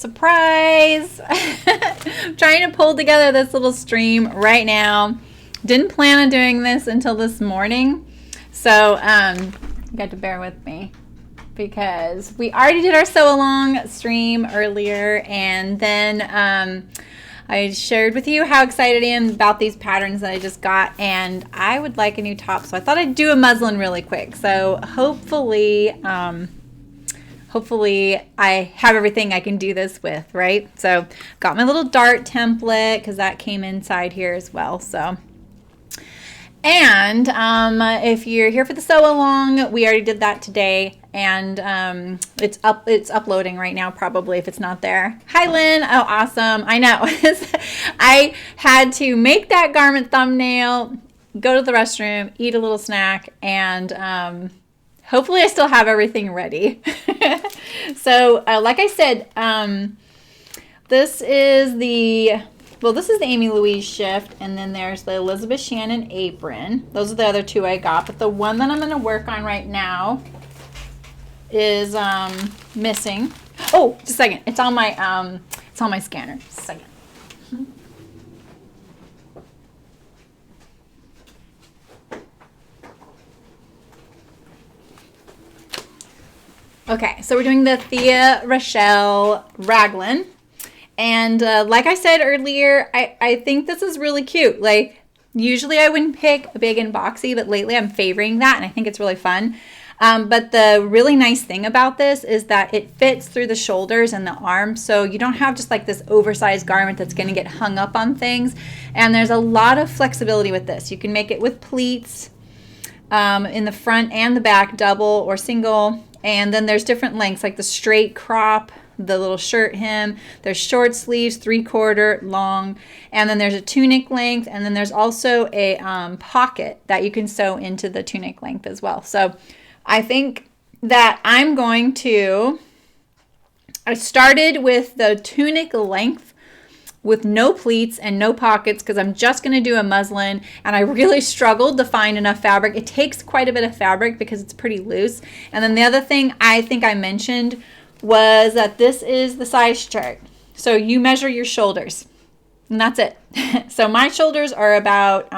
Surprise! I'm trying to pull together this little stream right now. Didn't plan on doing this until this morning. So you got to bear with me because we already did our sew along stream earlier, and then I shared with you how excited I am about these patterns that I just got, and I would like a new top, so I thought I'd do a muslin really quick. So hopefully I have everything I can do this with, right? So got my little dart template because that came inside here as well. So, and if you're here for the sew along, we already did that today, and it's uploading right now probably if it's not there. Hi Lynn. Oh, awesome. I know. I had to make that garment thumbnail, go to the restroom, eat a little snack, and hopefully I still have everything ready. So like I said, this is the Amy Louise shift, and then there's the Elizabeth Shannon apron. Those are the other two I got, but the one that I'm going to work on right now is missing. Oh, just a second. It's on my scanner. Just a second. Okay, so we're doing the Thea Rachelle raglan. And like I said earlier, I think this is really cute. Like, usually I wouldn't pick a big and boxy, but lately I'm favoring that, and I think it's really fun. But the really nice thing about this is that it fits through the shoulders and the arms, so you don't have just like this oversized garment that's going to get hung up on things. And there's a lot of flexibility with this. You can make it with pleats in the front and the back, double or single. And then there's different lengths, like the straight crop, the little shirt hem. There's short sleeves, 3/4, long. And then there's a tunic length. And then there's also a pocket that you can sew into the tunic length as well. So I think that I started with the tunic length with no pleats and no pockets because I'm just going to do a muslin, and I really struggled to find enough fabric. It takes quite a bit of fabric because it's pretty loose. And then the other thing I think I mentioned was that this is the size chart. So you measure your shoulders, and that's it. So my shoulders are about,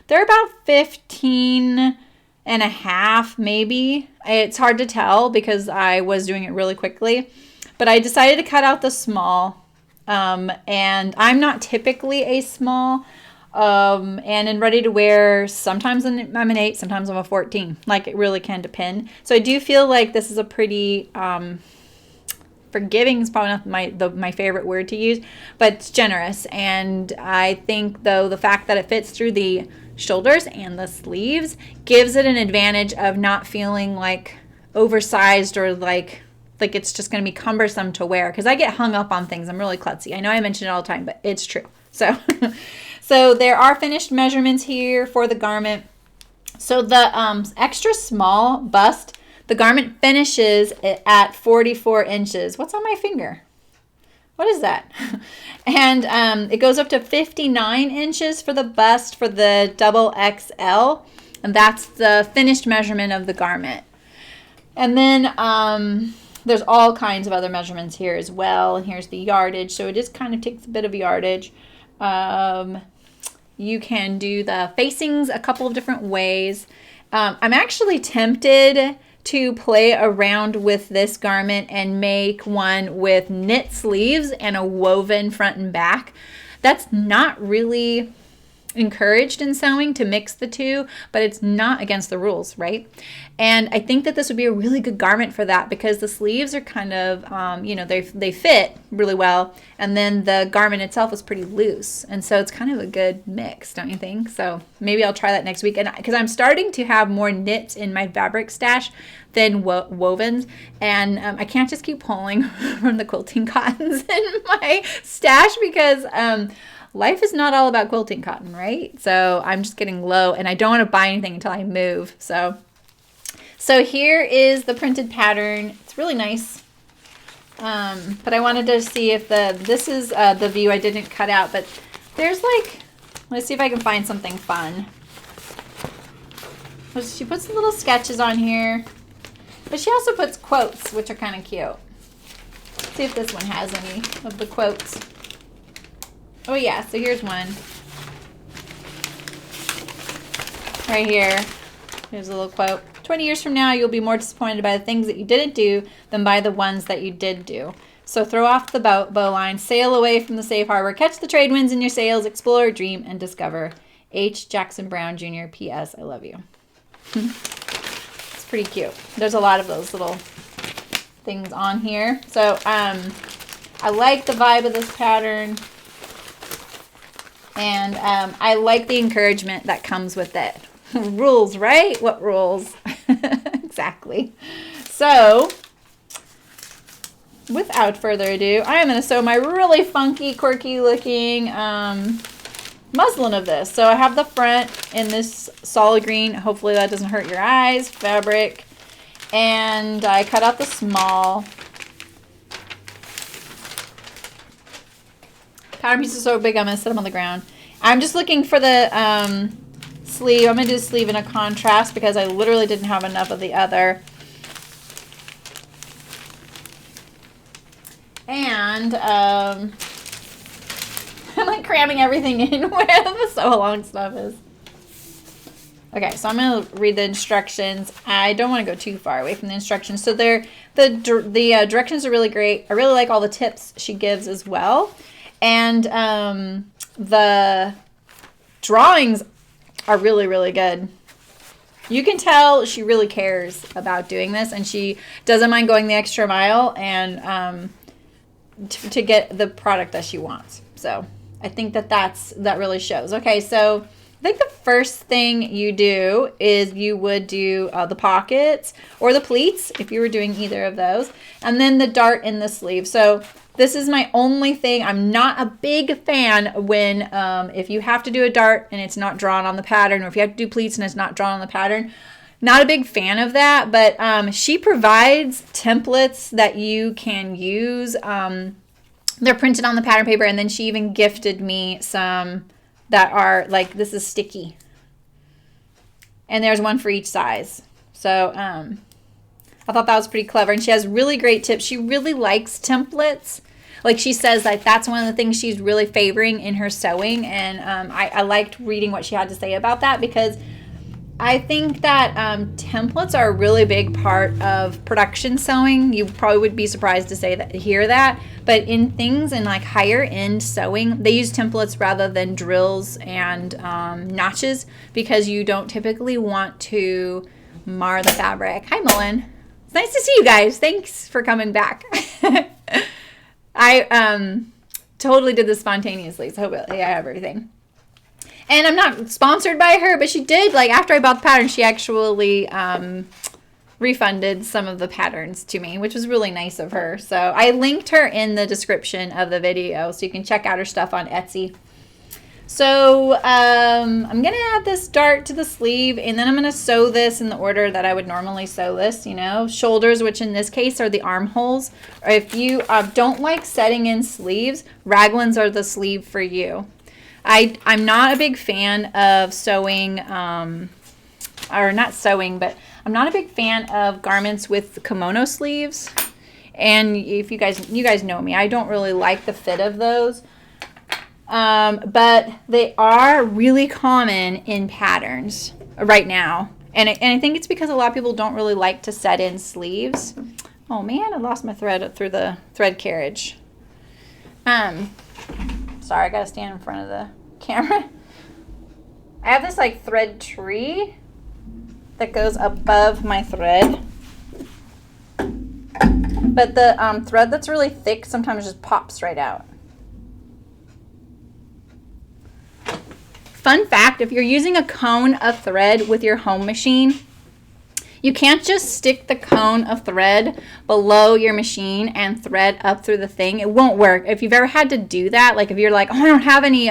they're about 15 and a half maybe. It's hard to tell because I was doing it really quickly, but I decided to cut out the small. And I'm not typically a small, and in ready to wear, sometimes I'm an 8, sometimes I'm a 14. Like, it really can depend. So I do feel like this is a pretty, forgiving is probably not my favorite word to use, but it's generous. And I think, though, the fact that it fits through the shoulders and the sleeves gives it an advantage of not feeling like oversized or like it's just going to be cumbersome to wear, because I get hung up on things. I'm really klutzy. I know I mention it all the time, but it's true. So so there are finished measurements here for the garment. So the extra small bust, the garment finishes at 44 inches. What's on my finger? What is that? And it goes up to 59 inches for the bust for the double XL, and that's the finished measurement of the garment. And then there's all kinds of other measurements here as well. And here's the yardage. So it just kind of takes a bit of yardage. You can do the facings a couple of different ways. I'm actually tempted to play around with this garment and make one with knit sleeves and a woven front and back. That's not really encouraged in sewing, to mix the two, but it's not against the rules, right? And I think that this would be a really good garment for that, because the sleeves are kind of, they fit really well, and then the garment itself is pretty loose, and so it's kind of a good mix, don't you think? So maybe I'll try that next week, and because I'm starting to have more knits in my fabric stash than wovens, and I can't just keep pulling from the quilting cottons in my stash, because life is not all about quilting cotton, right? So I'm just getting low, and I don't want to buy anything until I move. So here is the printed pattern. It's really nice. But I wanted to see if this is the view I didn't cut out, but there's like, let's see if I can find something fun. She puts little sketches on here, but she also puts quotes, which are kind of cute. See if this one has any of the quotes. Oh yeah, so here's one. Right here. Here's a little quote. 20 years from now, you'll be more disappointed by the things that you didn't do than by the ones that you did do. So throw off the bowline, sail away from the safe harbor, catch the trade winds in your sails, explore, dream, and discover. H. Jackson Brown Jr. P.S. I love you. It's pretty cute. There's a lot of those little things on here. So I like the vibe of this pattern. And I like the encouragement that comes with it. Rules, right? What rules? Exactly. So, without further ado, I am going to sew my really funky, quirky looking muslin of this. So I have the front in this solid green. Hopefully that doesn't hurt your eyes. Fabric. And I cut out the small. Pattern piece is so big, I'm going to set them on the ground. I'm just looking for the sleeve. I'm going to do the sleeve in a contrast because I literally didn't have enough of the other. And I'm like cramming everything in where the sew along stuff is. Okay, so I'm going to read the instructions. I don't want to go too far away from the instructions. So the directions are really great. I really like all the tips she gives as well. And the drawings are really, really good. You can tell she really cares about doing this, and she doesn't mind going the extra mile and to get the product that she wants. So I think that really shows. Okay, so I think the first thing you do is you would do the pockets or the pleats if you were doing either of those, and then the dart in the sleeve. So this is my only thing. I'm not a big fan when if you have to do a dart and it's not drawn on the pattern, or if you have to do pleats and it's not drawn on the pattern. Not a big fan of that, but she provides templates that you can use. They're printed on the pattern paper, and then she even gifted me some that are like, this is sticky. And there's one for each size. So I thought that was pretty clever. And she has really great tips. She really likes templates. Like she says, like that's one of the things she's really favoring in her sewing. And I liked reading what she had to say about that, because I think that templates are a really big part of production sewing. You probably would be surprised to hear that. But in things in like higher end sewing, they use templates rather than drills and notches, because you don't typically want to mar the fabric. Hi, Mullen. It's nice to see you guys. Thanks for coming back. I totally did this spontaneously, so hopefully I have everything. And I'm not sponsored by her, but she did, like, after I bought the pattern, she actually refunded some of the patterns to me, which was really nice of her. So I linked her in the description of the video, so you can check out her stuff on Etsy. So I'm going to add this dart to the sleeve, and then I'm going to sew this in the order that I would normally sew this, you know, shoulders, which in this case are the armholes. Or if you don't like setting in sleeves, raglans are the sleeve for you. I'm not a big fan of sewing, or not sewing, but I'm not a big fan of garments with kimono sleeves. And if you guys know me, I don't really like the fit of those. But they are really common in patterns right now. And I think it's because a lot of people don't really like to set in sleeves. Oh man, I lost my thread through the thread carriage. Sorry, I gotta stand in front of the camera. I have this like thread tree that goes above my thread. But the thread that's really thick sometimes just pops right out. Fun fact, if you're using a cone of thread with your home machine, you can't just stick the cone of thread below your machine and thread up through the thing. It won't work. If you've ever had to do that, like if you're like, oh, I don't have any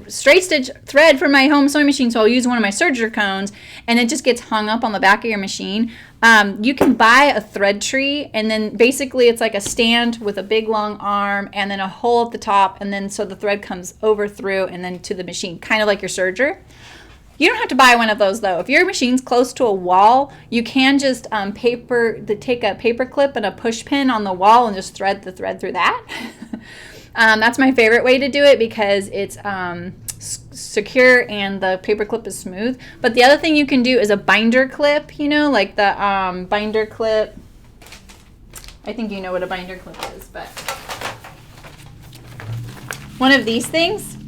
straight stitch thread for my home sewing machine, so I'll use one of my serger cones, and it just gets hung up on the back of your machine. You can buy a thread tree, and then basically it's like a stand with a big long arm and then a hole at the top, and then so the thread comes over through and then to the machine, kind of like your serger. You don't have to buy one of those though. If your machine's close to a wall, you can just take a paper clip and a push pin on the wall and just thread the thread through that. That's my favorite way to do it because it's secure and the paper clip is smooth. But the other thing you can do is a binder clip, you know, like the binder clip. I think you know what a binder clip is, but one of these things.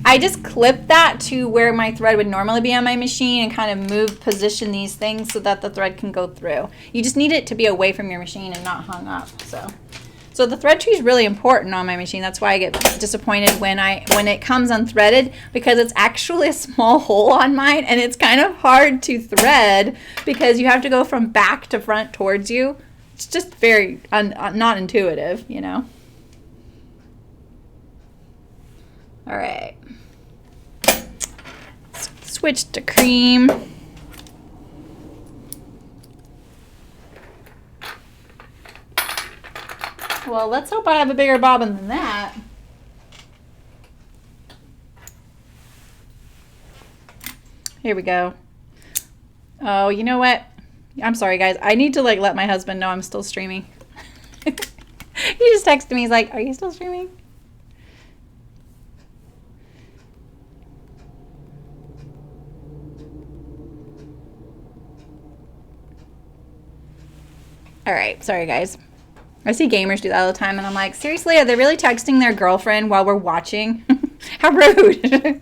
I just clip that to where my thread would normally be on my machine and kind of position these things so that the thread can go through. You just need it to be away from your machine and not hung up. So the thread tree is really important on my machine. That's why I get disappointed when it comes unthreaded, because it's actually a small hole on mine and it's kind of hard to thread because you have to go from back to front towards you. It's just very not intuitive, you know. All right. Switch to cream. Well, let's hope I have a bigger bobbin than that. Here we go. Oh, you know what? I'm sorry, guys. I need to let my husband know I'm still streaming. He just texted me. He's like, "Are you still streaming?" All right, sorry guys. I see gamers do that all the time, and I'm like, seriously, are they really texting their girlfriend while we're watching? How rude.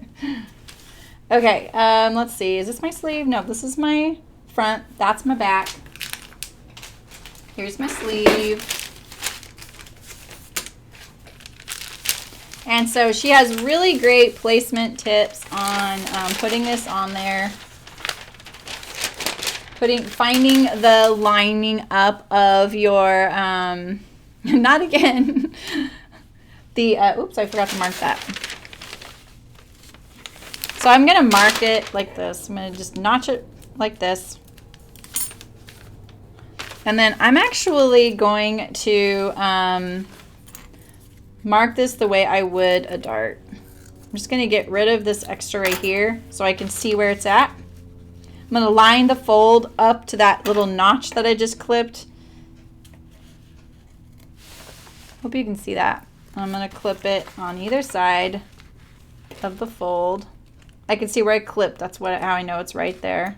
Okay, let's see. Is this my sleeve? No, this is my front. That's my back. Here's my sleeve. And so she has really great placement tips on putting this on there. Finding the lining up of your, not again, oops, I forgot to mark that. So I'm going to mark it like this. I'm going to just notch it like this. And then I'm actually going to mark this the way I would a dart. I'm just going to get rid of this extra right here so I can see where it's at. I'm going to line the fold up to that little notch that I just clipped. Hope you can see that. I'm going to clip it on either side of the fold. I can see where I clipped. That's how I know it's right there.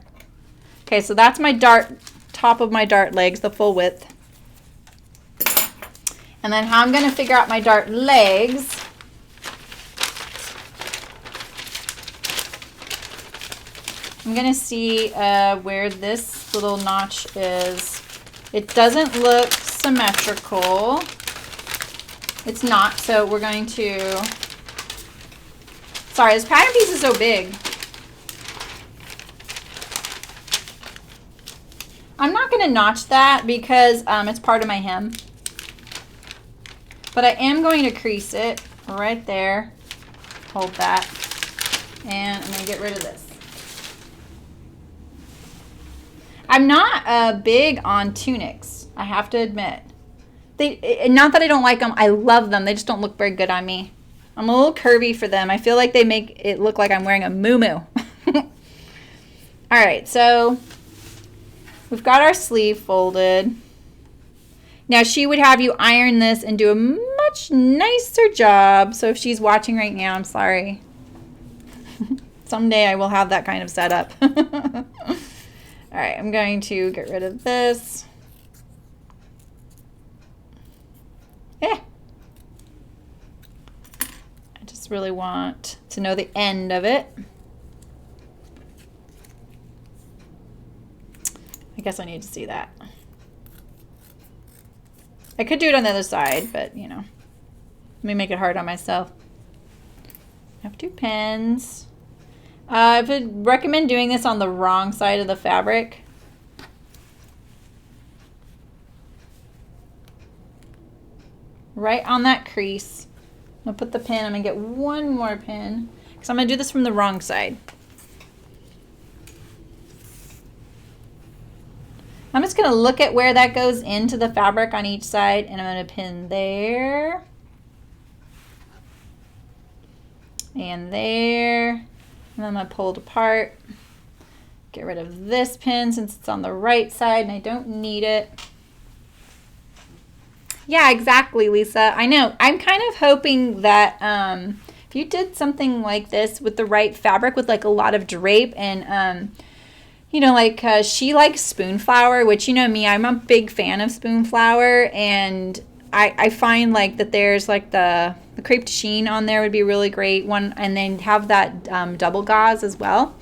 Okay, so that's my dart, top of my dart legs, the full width. And then how I'm going to figure out my dart legs. I'm going to see where this little notch is. It doesn't look symmetrical. It's not, so we're going to... Sorry, this pattern piece is so big. I'm not going to notch that because it's part of my hem. But I am going to crease it right there. Hold that. And I'm going to get rid of this. I'm not big on tunics, I have to admit. Not that I don't like them, I love them. They just don't look very good on me. I'm a little curvy for them. I feel like they make it look like I'm wearing a muumuu. All right, so we've got our sleeve folded. Now she would have you iron this and do a much nicer job. So if she's watching right now, I'm sorry. Someday I will have that kind of setup. All right, I'm going to get rid of this. I just really want to know the end of it. I guess I need to see that. I could do it on the other side, but you know, let me make it hard on myself. I have 2 pins. I would recommend doing this on the wrong side of the fabric. Right on that crease. I'm going to put the pin. I'm going to get one more pin because I'm going to do this from the wrong side. I'm just going to look at where that goes into the fabric on each side, and I'm going to pin there and there. And I'm going to pull it apart. Get rid of this pin since it's on the right side and I don't need it. Yeah, exactly, Lisa. I know. I'm kind of hoping that if you did something like this with the right fabric with like a lot of drape and, you know, like she likes spoon flower, which, you know me, I'm a big fan of spoon flower. And I find like that there's like the crepe de chine on there would be really great one. And then have that double gauze as well.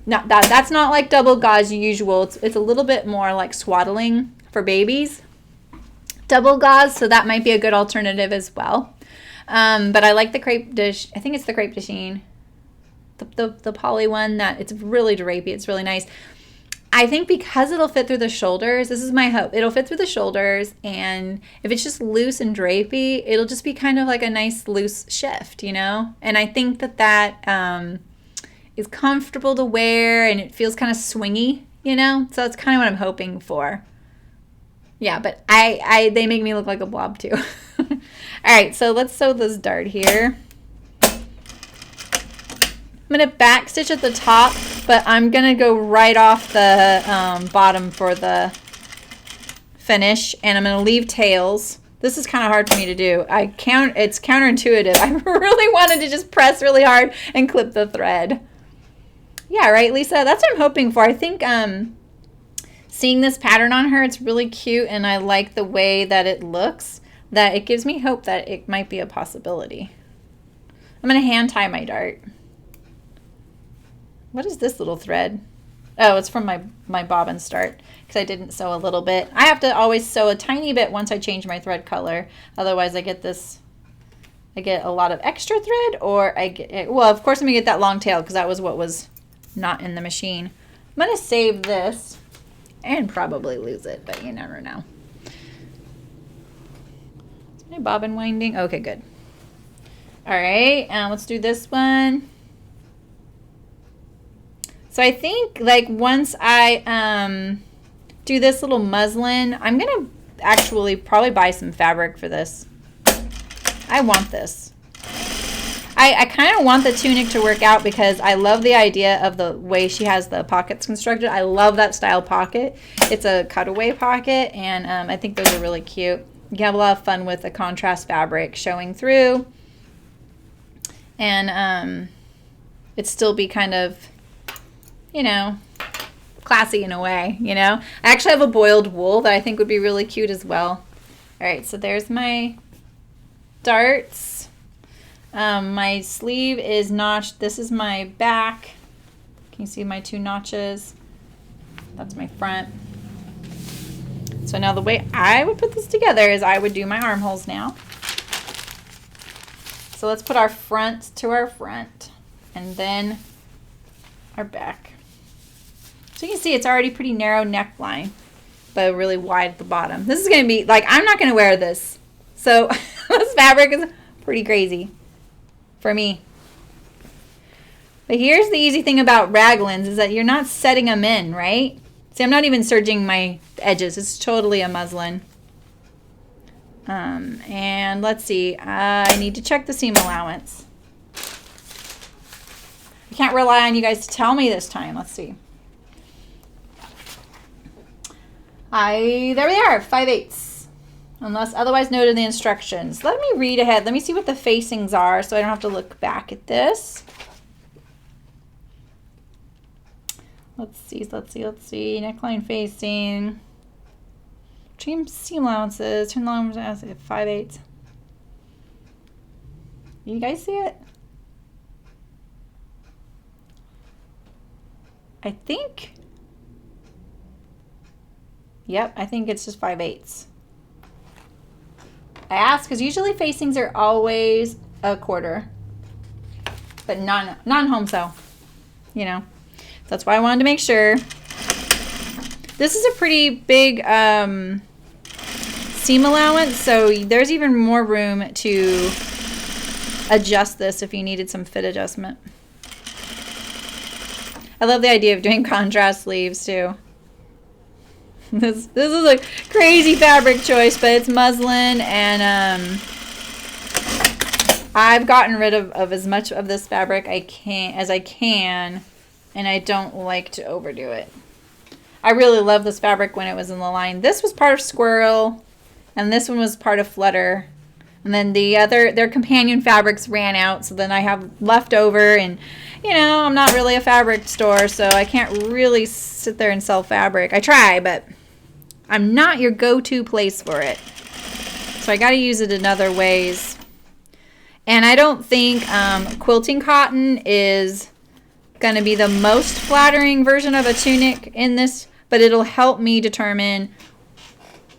No, that's not like double gauze usual. It's a little bit more like swaddling for babies. Double gauze, so that might be a good alternative as well. But I like the crepe dish. I think it's the crepe de chine, the poly one. That it's really drapey. It's really nice. I think because it'll fit through the shoulders. This is my hope. It'll fit through the shoulders, and if it's just loose and drapey, it'll just be kind of like a nice loose shift, you know. And I think that is comfortable to wear and it feels kind of swingy, you know? So that's kind of what I'm hoping for. Yeah, but they make me look like a blob too. All right, so let's sew this dart here. I'm gonna back stitch at the top, but I'm gonna go right off the bottom for the finish, and I'm gonna leave tails. This is kind of hard for me to do. It's counterintuitive. I really wanted to just press really hard and clip the thread. Yeah, right, Lisa? That's what I'm hoping for. I think seeing this pattern on her, it's really cute, and I like the way that it looks, that it gives me hope that it might be a possibility. I'm going to hand tie my dart. What is this little thread? Oh, it's from my bobbin start, because I didn't sew a little bit. I have to always sew a tiny bit once I change my thread color. Otherwise, I get a lot of extra thread, or well, of course I'm going to get that long tail, because that was what was not in the machine. I'm going to save this and probably lose it, but you never know. Is my bobbin winding? Okay, good. All right, let's do this one. So I think like once I do this little muslin, I'm going to actually probably buy some fabric for this. I want this. I kind of want the tunic to work out because I love the idea of the way she has the pockets constructed. I love that style pocket. It's a cutaway pocket, and I think those are really cute. You can have a lot of fun with the contrast fabric showing through, and it still be kind of, you know, classy in a way, you know. I actually have a boiled wool that I think would be really cute as well. All right, so there's my darts. My sleeve is notched. This is my back. Can you see my two notches? That's my front. So now the way I would put this together is I would do my armholes now. So let's put our front to our front and then our back. So you can see it's already pretty narrow neckline, but really wide at the bottom. This is going to be like, I'm not going to wear this. So this fabric is pretty crazy for me. But here's the easy thing about raglans is that you're not setting them in, right? See, I'm not even serging my edges. It's totally a muslin. And let's see. I need to check the seam allowance. I can't rely on you guys to tell me this time. Let's see. There we are, 5/8. Unless otherwise noted in the instructions. Let me read ahead. Let me see what the facings are so I don't have to look back at this. Let's see. Neckline facing. Change seam allowances. Turn allowances at 5/8. You guys see it? I think. Yep, I think it's just 5/8. I asked because usually facings are always a quarter, but non-home sew, you know. That's why I wanted to make sure. This is a pretty big seam allowance, so there's even more room to adjust this if you needed some fit adjustment. I love the idea of doing contrast sleeves too. This is a crazy fabric choice, but it's muslin, and I've gotten rid of as much of this fabric as I can, and I don't like to overdo it. I really love this fabric when it was in the line. This was part of Squirrel, and this one was part of Flutter. And then their companion fabrics ran out, so then I have leftover, and you know, I'm not really a fabric store, so I can't really sit there and sell fabric. I try, but I'm not your go-to place for it. So I got to use it in other ways. And I don't think quilting cotton is going to be the most flattering version of a tunic in this, but it'll help me determine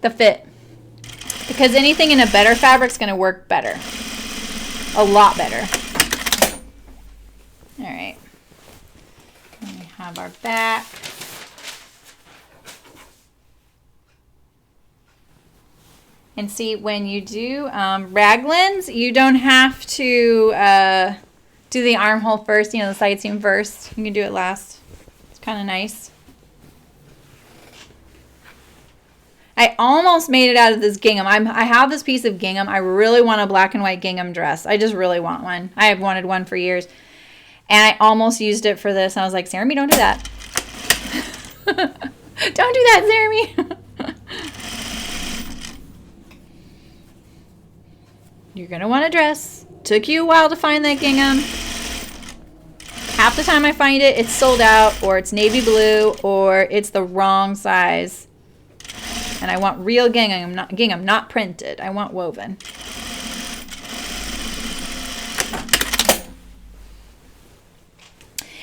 the fit. Because anything in a better fabric is going to work better. A lot better. All right. Then we have our back. And see, when you do raglans, you don't have to do the armhole first, you know, the side seam first. You can do it last. It's kind of nice. I almost made it out of this gingham. I have this piece of gingham. I really want a black and white gingham dress. I just really want one. I have wanted one for years. And I almost used it for this. And I was like, Jeremy, don't do that. Don't do that, Jeremy. You're going to want a dress. Took you a while to find that gingham. Half the time I find it, it's sold out, or it's navy blue, or it's the wrong size. And I want real gingham, not printed. I want woven.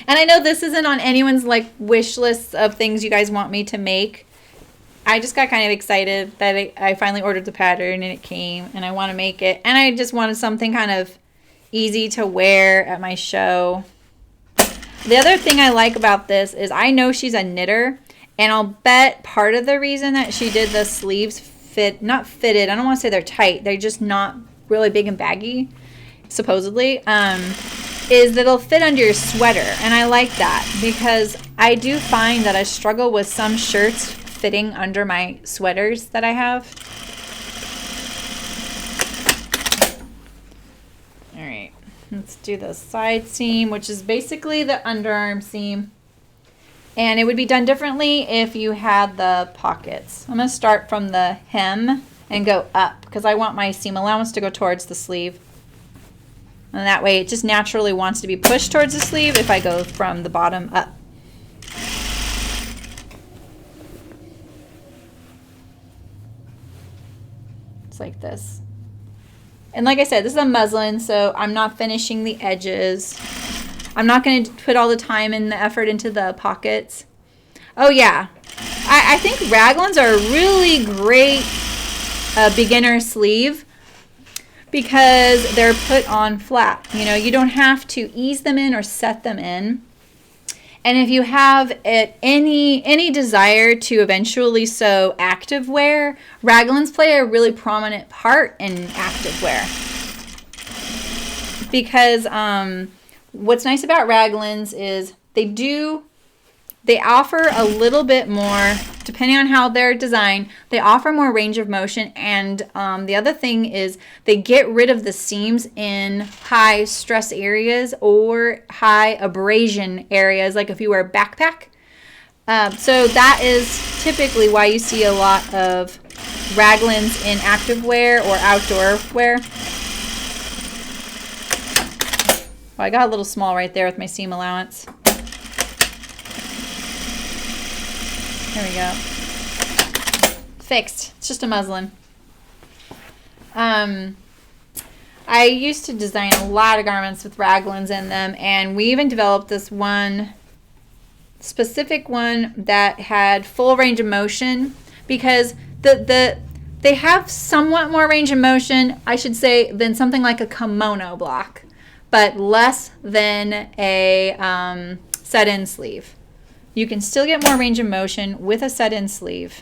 And I know this isn't on anyone's like wish list of things you guys want me to make. I just got kind of excited that I finally ordered the pattern and it came, and I want to make it. And I just wanted something kind of easy to wear at my show. The other thing I like about this is I know she's a knitter, and I'll bet part of the reason that she did the sleeves not fitted, I don't want to say they're tight, they're just not really big and baggy, supposedly, is that it'll fit under your sweater. And I like that because I do find that I struggle with some shirts fitting under my sweaters that I have. All right, let's do the side seam, which is basically the underarm seam. And it would be done differently if you had the pockets. I'm going to start from the hem and go up because I want my seam allowance to go towards the sleeve. And that way it just naturally wants to be pushed towards the sleeve if I go from the bottom up. Like this. And like I said, this is a muslin, so I'm not finishing the edges. I'm not going to put all the time and the effort into the pockets. Oh yeah, I think raglans are a really great beginner sleeve because they're put on flat. You know, you don't have to ease them in or set them in. And if you have any desire to eventually sew activewear, raglans play a really prominent part in activewear. Because what's nice about raglans is they offer a little bit more, depending on how they're designed, they offer more range of motion. And the other thing is they get rid of the seams in high stress areas or high abrasion areas, like if you wear a backpack. So that is typically why you see a lot of raglans in activewear or outdoor wear. Well, I got a little small right there with my seam allowance. There we go. Fixed. It's just a muslin. I used to design a lot of garments with raglans in them, and we even developed this one specific one that had full range of motion because they have somewhat more range of motion, I should say, than something like a kimono block, but less than a set-in sleeve. You can still get more range of motion with a set-in sleeve,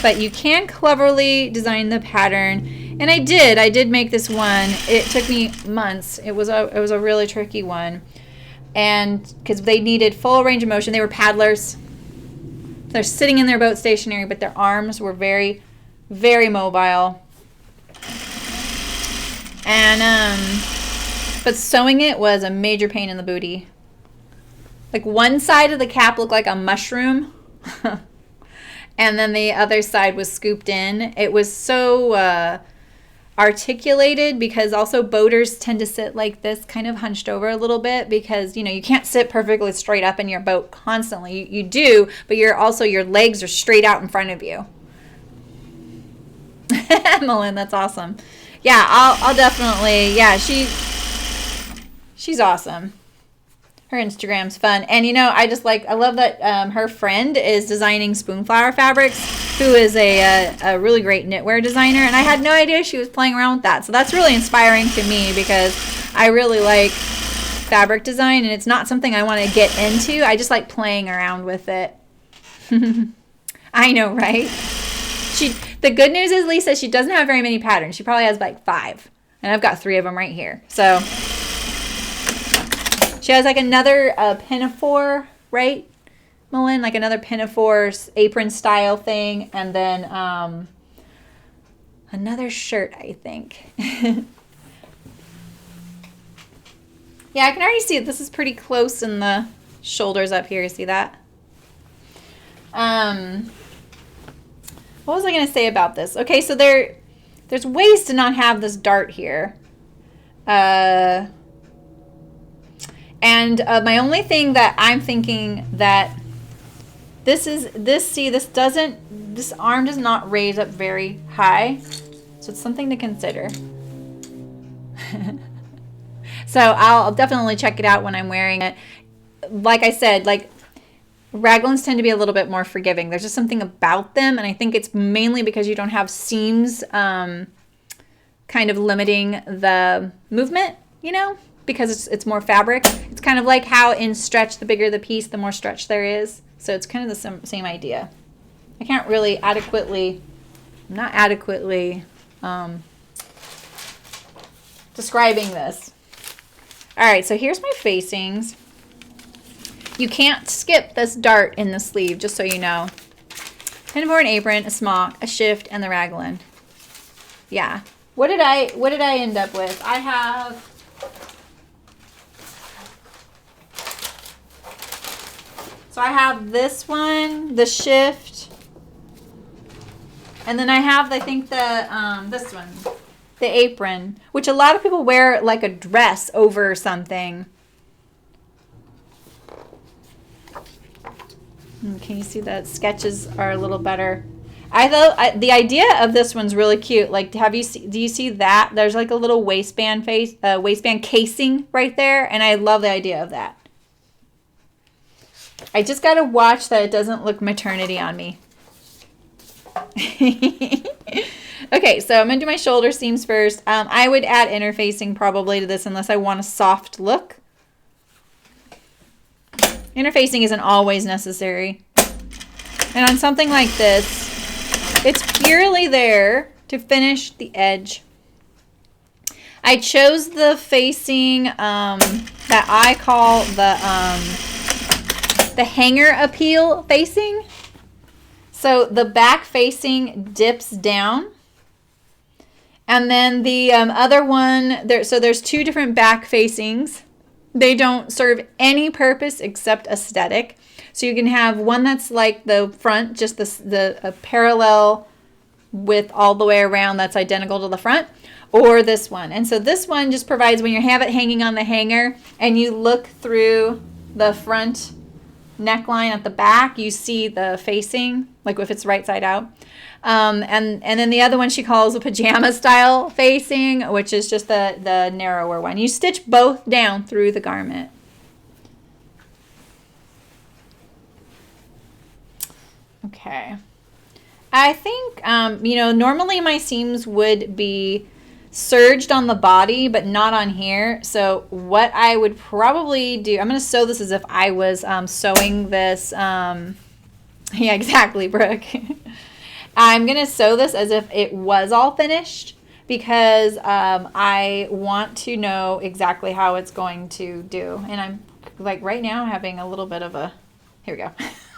but you can cleverly design the pattern. And I did make this one. It took me months. It was a really tricky one, and because they needed full range of motion. They were paddlers. They're sitting in their boat stationary, but their arms were very, very mobile. And, but sewing it was a major pain in the booty. Like one side of the cap looked like a mushroom. And then the other side was scooped in. It was so articulated because also boaters tend to sit like this, kind of hunched over a little bit because, you know, you can't sit perfectly straight up in your boat constantly. You do, but your legs are straight out in front of you. Emmeline, that's awesome. Yeah, I'll definitely, yeah, she's awesome. Her Instagram's fun. And, you know, I love that her friend is designing Spoonflower Fabrics, who is a really great knitwear designer. And I had no idea she was playing around with that. So that's really inspiring to me because I really like fabric design. And it's not something I want to get into. I just like playing around with it. I know, right? The good news is, Lisa, she doesn't have very many patterns. She probably has like 5. And I've got 3 of them right here. So she has like another pinafore, right, Malin? Like another pinafore apron style thing. And then another shirt, I think. Yeah, I can already see it. This is pretty close in the shoulders up here. You see that? What was I going to say about this? Okay, so there's ways to not have this dart here. And my only thing that I'm thinking that this arm does not raise up very high. So it's something to consider. So I'll definitely check it out when I'm wearing it. Like I said, like raglans tend to be a little bit more forgiving. There's just something about them. And I think it's mainly because you don't have seams kind of limiting the movement, you know? Because it's more fabric. It's kind of like how in stretch, the bigger the piece, the more stretch there is. So it's kind of the same idea. I can't really not adequately describing this. All right, so here's my facings. You can't skip this dart in the sleeve, just so you know. Pinafore, an apron, a smock, a shift, and the raglan. Yeah. What did I end up with? I have... So I have this one, the shift, and then I have, I think, this one, the apron, which a lot of people wear like a dress over something. Can you see that sketches are a little better? The idea of this one's really cute. Like, do you see that? There's like a little waistband casing right there, and I love the idea of that. I just got to watch that it doesn't look maternity on me. Okay, so I'm going to do my shoulder seams first. I would add interfacing probably to this unless I want a soft look. Interfacing isn't always necessary. And on something like this, it's purely there to finish the edge. I chose the facing that I call the hanger appeal facing. So the back facing dips down. And then the other one, there's 2 different back facings. They don't serve any purpose except aesthetic. So you can have one that's like the front, just the parallel width all the way around that's identical to the front, or this one. And so this one just provides when you have it hanging on the hanger and you look through the front neckline at the back, you see the facing, like if it's right side out. And then the other one she calls a pajama style facing, which is just the narrower one. You stitch both down through the garment. Okay. I think, normally my seams would be serged on the body, but not on here. So what I would probably do, I'm going to sew this as if I was sewing this. Yeah, exactly, Brooke. I'm going to sew this as if it was all finished because I want to know exactly how it's going to do. And I'm like right now having a little bit of a, here we go.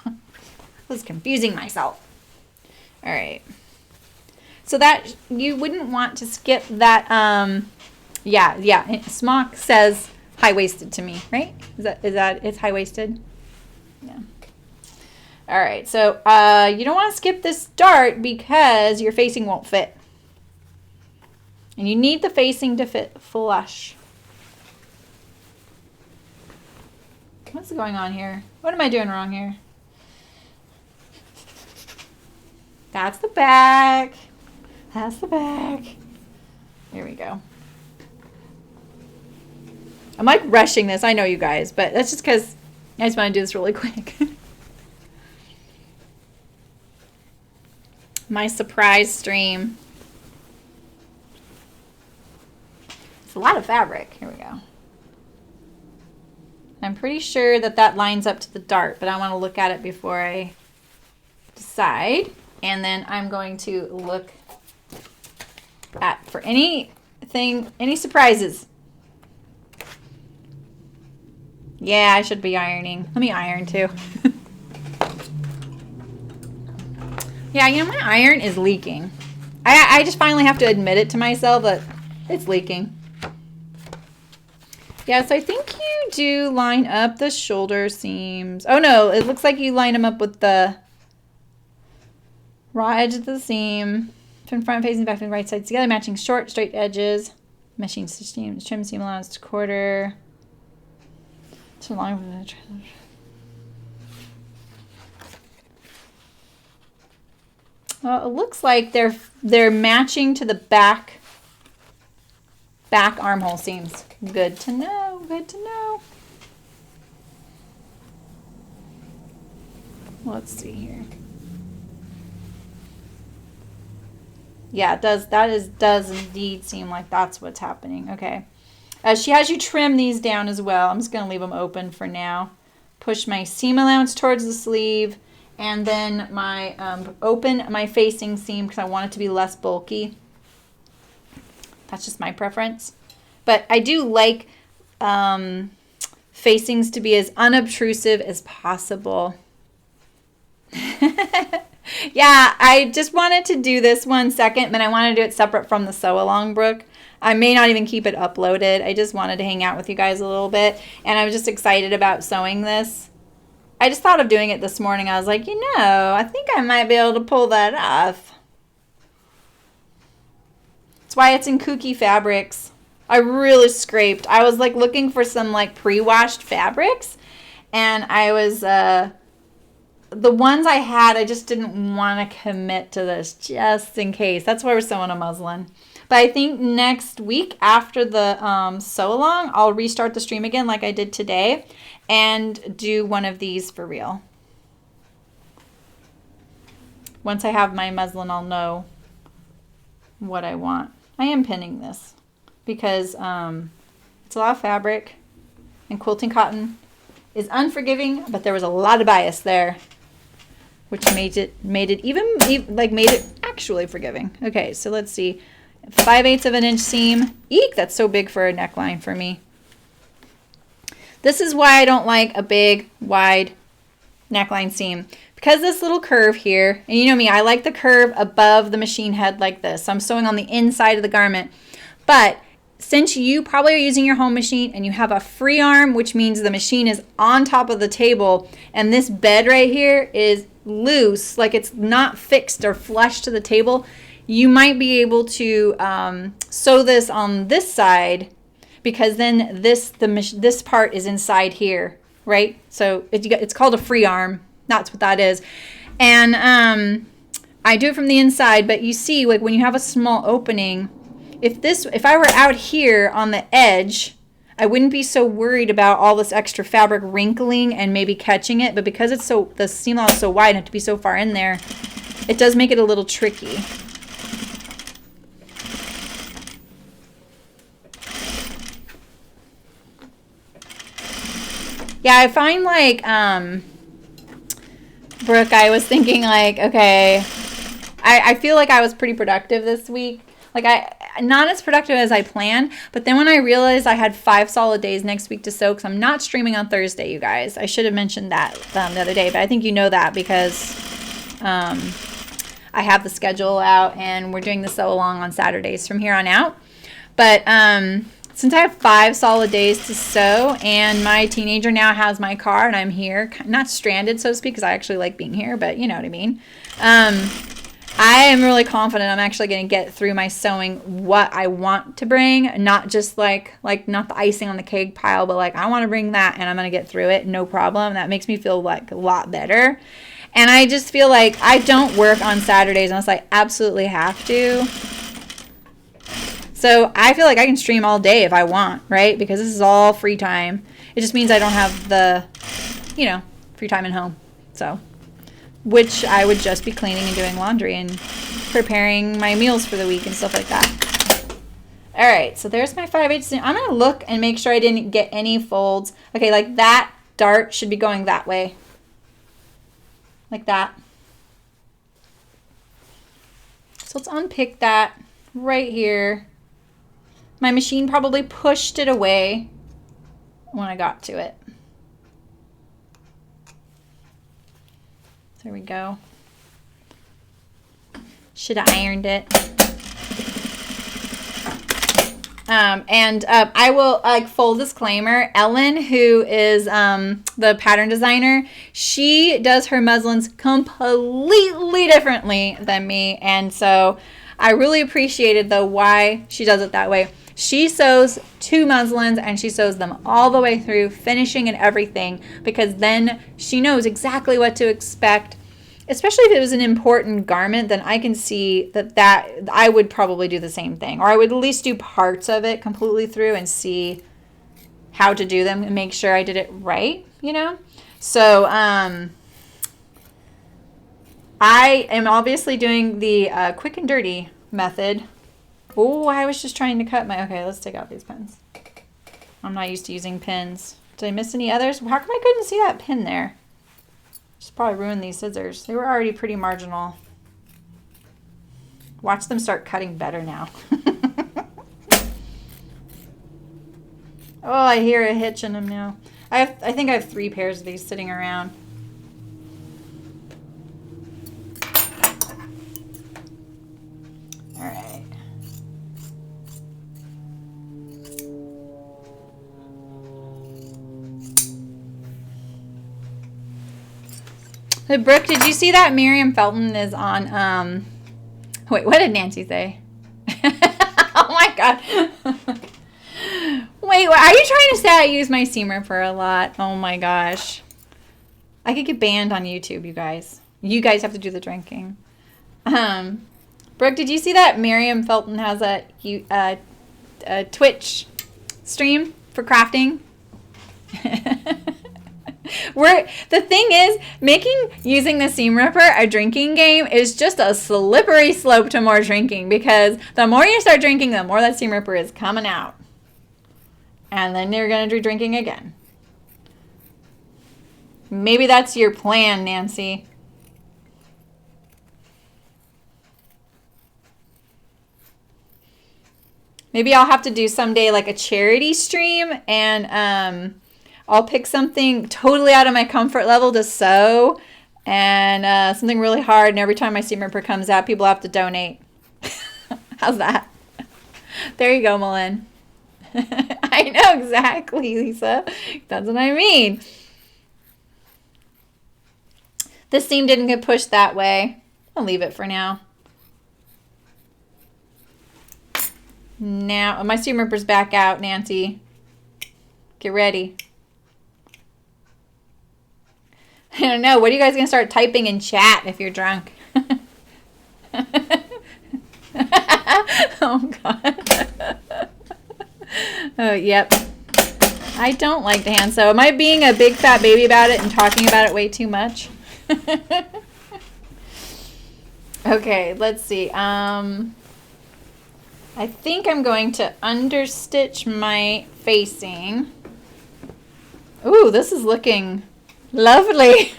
I was confusing myself. All right. So that you wouldn't want to skip that Yeah. Smock says high-waisted to me, right? Is that it's high-waisted? Yeah. All right, so you don't want to skip this dart because your facing won't fit. And you need the facing to fit flush. What's going on here? What am I doing wrong here? That's the back. That's the back. Here we go. I'm like rushing this. I know you guys, but that's just because I just want to do this really quick. My surprise stream. It's a lot of fabric. Here we go. I'm pretty sure that lines up to the dart, but I want to look at it before I decide. And then I'm going to look at for any surprises. Yeah, I should be ironing. Let me iron too. Yeah, you know, my iron is leaking. I just finally have to admit it to myself that it's leaking. Yeah, so I think you do line up the shoulder seams. Oh no, it looks like you line them up with the raw edge of the seam. From front facing back and right sides together, matching short, straight edges. Machine seam, trim seam allowance to quarter. Too long. Well, it looks like they're matching to the back armhole seams. Good to know. Good to know. Let's see here. Yeah, it does. Does indeed seem like that's what's happening. Okay. She has you trim these down as well. I'm just going to leave them open for now. Push my seam allowance towards the sleeve. And then my open my facing seam because I want it to be less bulky. That's just my preference. But I do like facings to be as unobtrusive as possible. Yeah, I just wanted to do this 1 second, but I want to do it separate from the sew along book. I may not even keep it uploaded. I just wanted to hang out with you guys a little bit, and I was just excited about sewing this. I just thought of doing it this morning. I was like, you know, I think I might be able to pull that off. That's why it's in kooky fabrics. I really scraped. I was like looking for some like pre-washed fabrics, and I was the ones I had, I just didn't want to commit to this just in case. That's why we're sewing a muslin. But I think next week after the sew along, I'll restart the stream again like I did today and do one of these for real. Once I have my muslin, I'll know what I want. I am pinning this because it's a lot of fabric, and quilting cotton is unforgiving, but there was a lot of bias there, which made it actually forgiving. Okay, so let's see. 5/8 of an inch seam. Eek, that's so big for a neckline for me. This is why I don't like a big, wide neckline seam. Because this little curve here, and you know me, I like the curve above the machine head like this. So I'm sewing on the inside of the garment. But since you probably are using your home machine and you have a free arm, which means the machine is on top of the table, and this bed right here is loose, like it's not fixed or flush to the table, you might be able to sew this on this side, because then this part is inside here, right? So it's called a free arm. That's what that is. And I do it from the inside, but you see, like when you have a small opening, if I were out here on the edge, I wouldn't be so worried about all this extra fabric wrinkling and maybe catching it. But because it's the seam allowance is so wide and have to be so far in there, it does make it a little tricky. Yeah, I find like, Brooke, I was thinking like, okay, I feel like I was pretty productive this week. Like not as productive as I planned, but then when I realized I had 5 solid days next week to sew, because I'm not streaming on Thursday, you guys. I should have mentioned that the other day, but I think you know that because I have the schedule out and we're doing the sew along on Saturdays from here on out. But since I have 5 solid days to sew, and my teenager now has my car, and I'm here, not stranded, so to speak, because I actually like being here, but you know what I mean. I am really confident I'm actually going to get through my sewing what I want to bring, not just like not the icing on the cake pile, but like I want to bring that, and I'm going to get through it, no problem. That makes me feel like a lot better. And I just feel like I don't work on Saturdays unless I absolutely have to. So I feel like I can stream all day if I want, right? Because this is all free time. It just means I don't have the, you know, free time at home. So, which I would just be cleaning and doing laundry and preparing my meals for the week and stuff like that. All right, so there's my 5/8 seam. I'm going to look and make sure I didn't get any folds. Okay, like that dart should be going that way. Like that. So let's unpick that right here. My machine probably pushed it away when I got to it. There we go. Should have ironed it. I will, like, full disclaimer, Ellen, who is the pattern designer, she does her muslins completely differently than me. And so I really appreciated, though, why she does it that way. She sews 2 muslins and she sews them all the way through, finishing and everything, because then she knows exactly what to expect. Especially if it was an important garment, then I can see that I would probably do the same thing. Or I would at least do parts of it completely through and see how to do them and make sure I did it right, you know? So I am obviously doing the quick and dirty method. Oh, I was just trying to cut my... Okay, let's take out these pins. I'm not used to using pins. Did I miss any others? How come I couldn't see that pin there? Just probably ruined these scissors. They were already pretty marginal. Watch them start cutting better now. Oh, I hear a hitch in them now. I think I have 3 pairs of these sitting around. All right. Hey, Brooke, did you see that Miriam Felton is on, wait, what did Nancy say? Oh my God. Wait, are you trying to say I use my seam ripper a lot? Oh my gosh. I could get banned on YouTube, you guys. You guys have to do the drinking. Brooke, did you see that Miriam Felton has a Twitch stream for crafting? The thing is, using the seam ripper a drinking game is just a slippery slope to more drinking, because the more you start drinking, the more that seam ripper is coming out. And then you're going to do drinking again. Maybe that's your plan, Nancy. Maybe I'll have to do someday like a charity stream, and I'll pick something totally out of my comfort level to sew, and something really hard, and every time my seam ripper comes out, people have to donate. How's that? There you go, Malin. I know exactly, Lisa. That's what I mean. This seam didn't get pushed that way. I'll leave it for now. Now, my seam ripper's back out, Nancy. Get ready. I don't know. What are you guys going to start typing in chat if you're drunk? Oh, God. Oh, yep. I don't like to hand sew. Am I being a big fat baby about it and talking about it way too much? Okay, let's see. I think I'm going to understitch my facing. Ooh, this is looking lovely.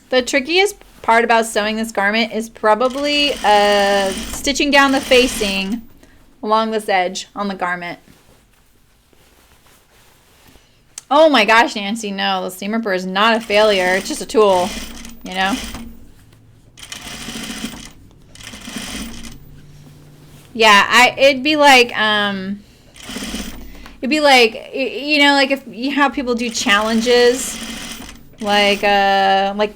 The trickiest part about sewing this garment is probably stitching down the facing along this edge on the garment. Oh my gosh, Nancy, no, the seam ripper is not a failure. It's just a tool, you know? Yeah, it'd be like, you know, like if you have people do challenges, like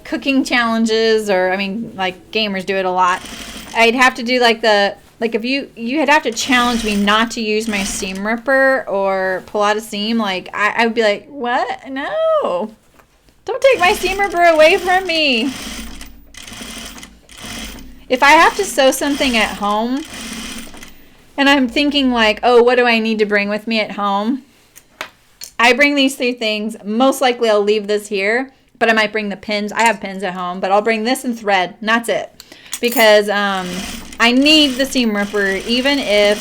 cooking challenges, or I mean, like gamers do it a lot. I'd have to do like if you'd have to challenge me not to use my seam ripper or pull out a seam, like I would be like, what? No, don't take my seam ripper away from me. If I have to sew something at home and I'm thinking like, oh, what do I need to bring with me at home? I bring these 3 things. Most likely I'll leave this here, but I might bring the pins. I have pins at home, but I'll bring this and thread, and that's it. Because I need the seam ripper, even if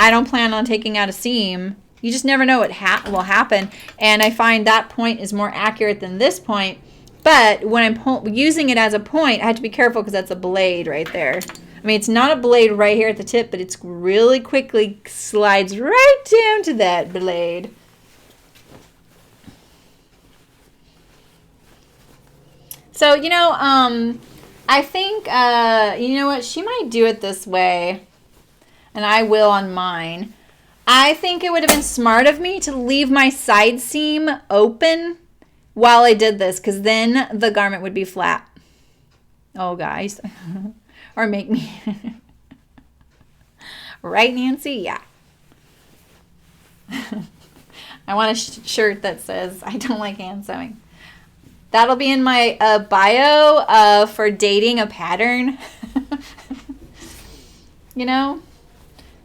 I don't plan on taking out a seam. You just never know what will happen. And I find that point is more accurate than this point. But when I'm using it as a point, I have to be careful because that's a blade right there. I mean, it's not a blade right here at the tip, but it's really quickly slides right down to that blade. So, you know, I think, you know what, she might do it this way, and I will on mine. I think it would have been smart of me to leave my side seam open while I did this, because then the garment would be flat. Oh, guys. Or make me. Right, Nancy? Yeah. I want a shirt that says, I don't like hand sewing. That'll be in my bio for dating a pattern. You know?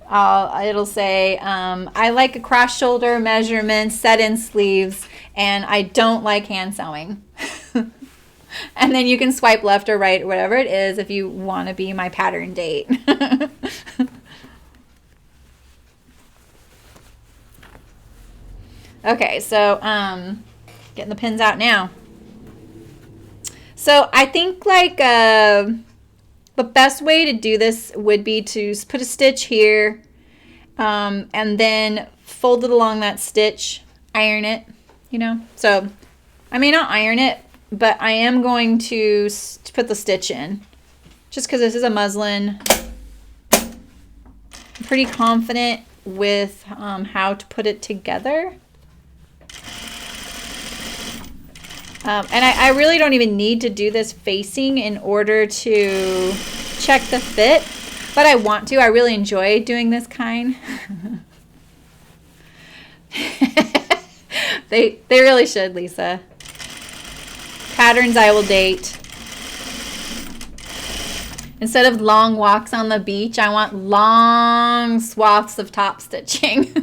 It'll say, I like a cross shoulder measurement, set in sleeves, and I don't like hand sewing. And then you can swipe left or right or whatever it is if you want to be my pattern date. Okay, so getting the pins out now. So I think like the best way to do this would be to put a stitch here and then fold it along that stitch, iron it, you know. So I may not iron it, but I am going to put the stitch in just because this is a muslin. I'm pretty confident with how to put it together. And I really don't even need to do this facing in order to check the fit, but I want to. I really enjoy doing this kind. They really should, Lisa. Patterns I will date. Instead of long walks on the beach, I want long swaths of top stitching.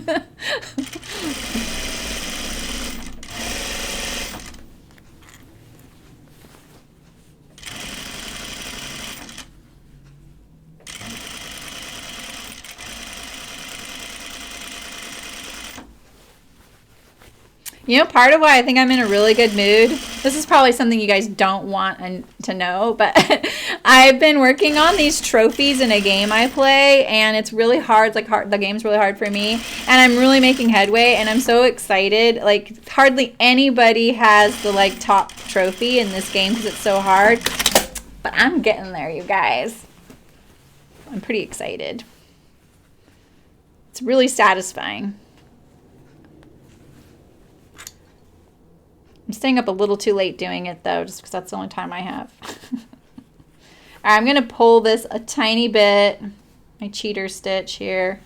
You know, part of why I think I'm in a really good mood, this is probably something you guys don't want to know, but I've been working on these trophies in a game I play, and it's really hard. The game's really hard for me, and I'm really making headway, and I'm so excited. Like, hardly anybody has the, like, top trophy in this game because it's so hard, but I'm getting there, you guys. I'm pretty excited. It's really satisfying. I'm staying up a little too late doing it, though, just because that's the only time I have. All right, I'm going to pull this a tiny bit, my cheater stitch here.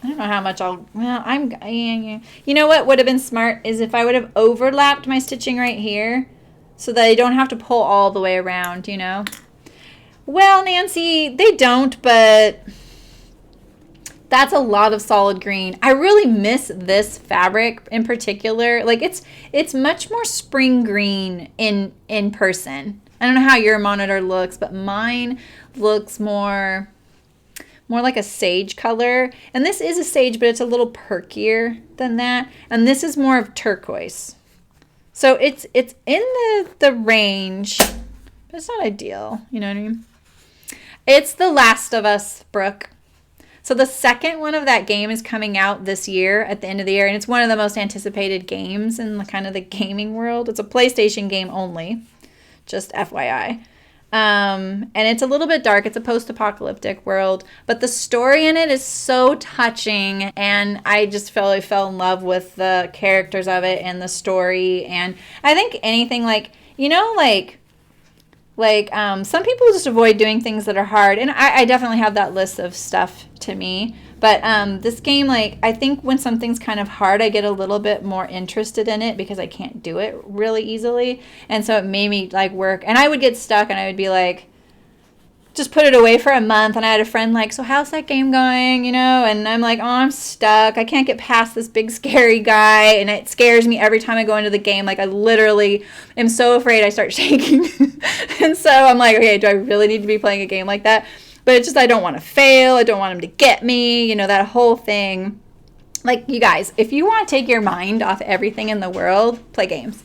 I don't know how much I'll, well, you know what would have been smart is if I would have overlapped my stitching right here so that I don't have to pull all the way around, you know. Well, Nancy, they don't, but that's a lot of solid green. I really miss this fabric in particular. Like it's much more spring green in person. I don't know how your monitor looks, but mine looks more like a sage color. And this is a sage, but it's a little perkier than that. And this is more of turquoise. So it's in the range, but it's not ideal. You know what I mean? It's The Last of Us, Brooke. So the second one of that game is coming out this year at the end of the year, and it's one of the most anticipated games in the kind of the gaming world. It's a PlayStation game only, just FYI. And it's a little bit dark. It's a post-apocalyptic world, but the story in it is so touching, and I just really fell in love with the characters of it and the story. And I think anything like, you know, some people just avoid doing things that are hard, and I definitely have that list of stuff to me. But this game, like, I think when something's kind of hard, I get a little bit more interested in it because I can't do it really easily. And so it made me, like, work. And I would get stuck, and I would be like, just put it away for a month. And I had a friend like, so how's that game going, you know? And I'm like, oh, I'm stuck. I can't get past this big scary guy. And it scares me every time I go into the game. Like, I literally am so afraid I start shaking. And so I'm like, okay, do I really need to be playing a game like that? But it's just, I don't want to fail. I don't want him to get me, you know, that whole thing. Like, you guys, if you want to take your mind off everything in the world, play games.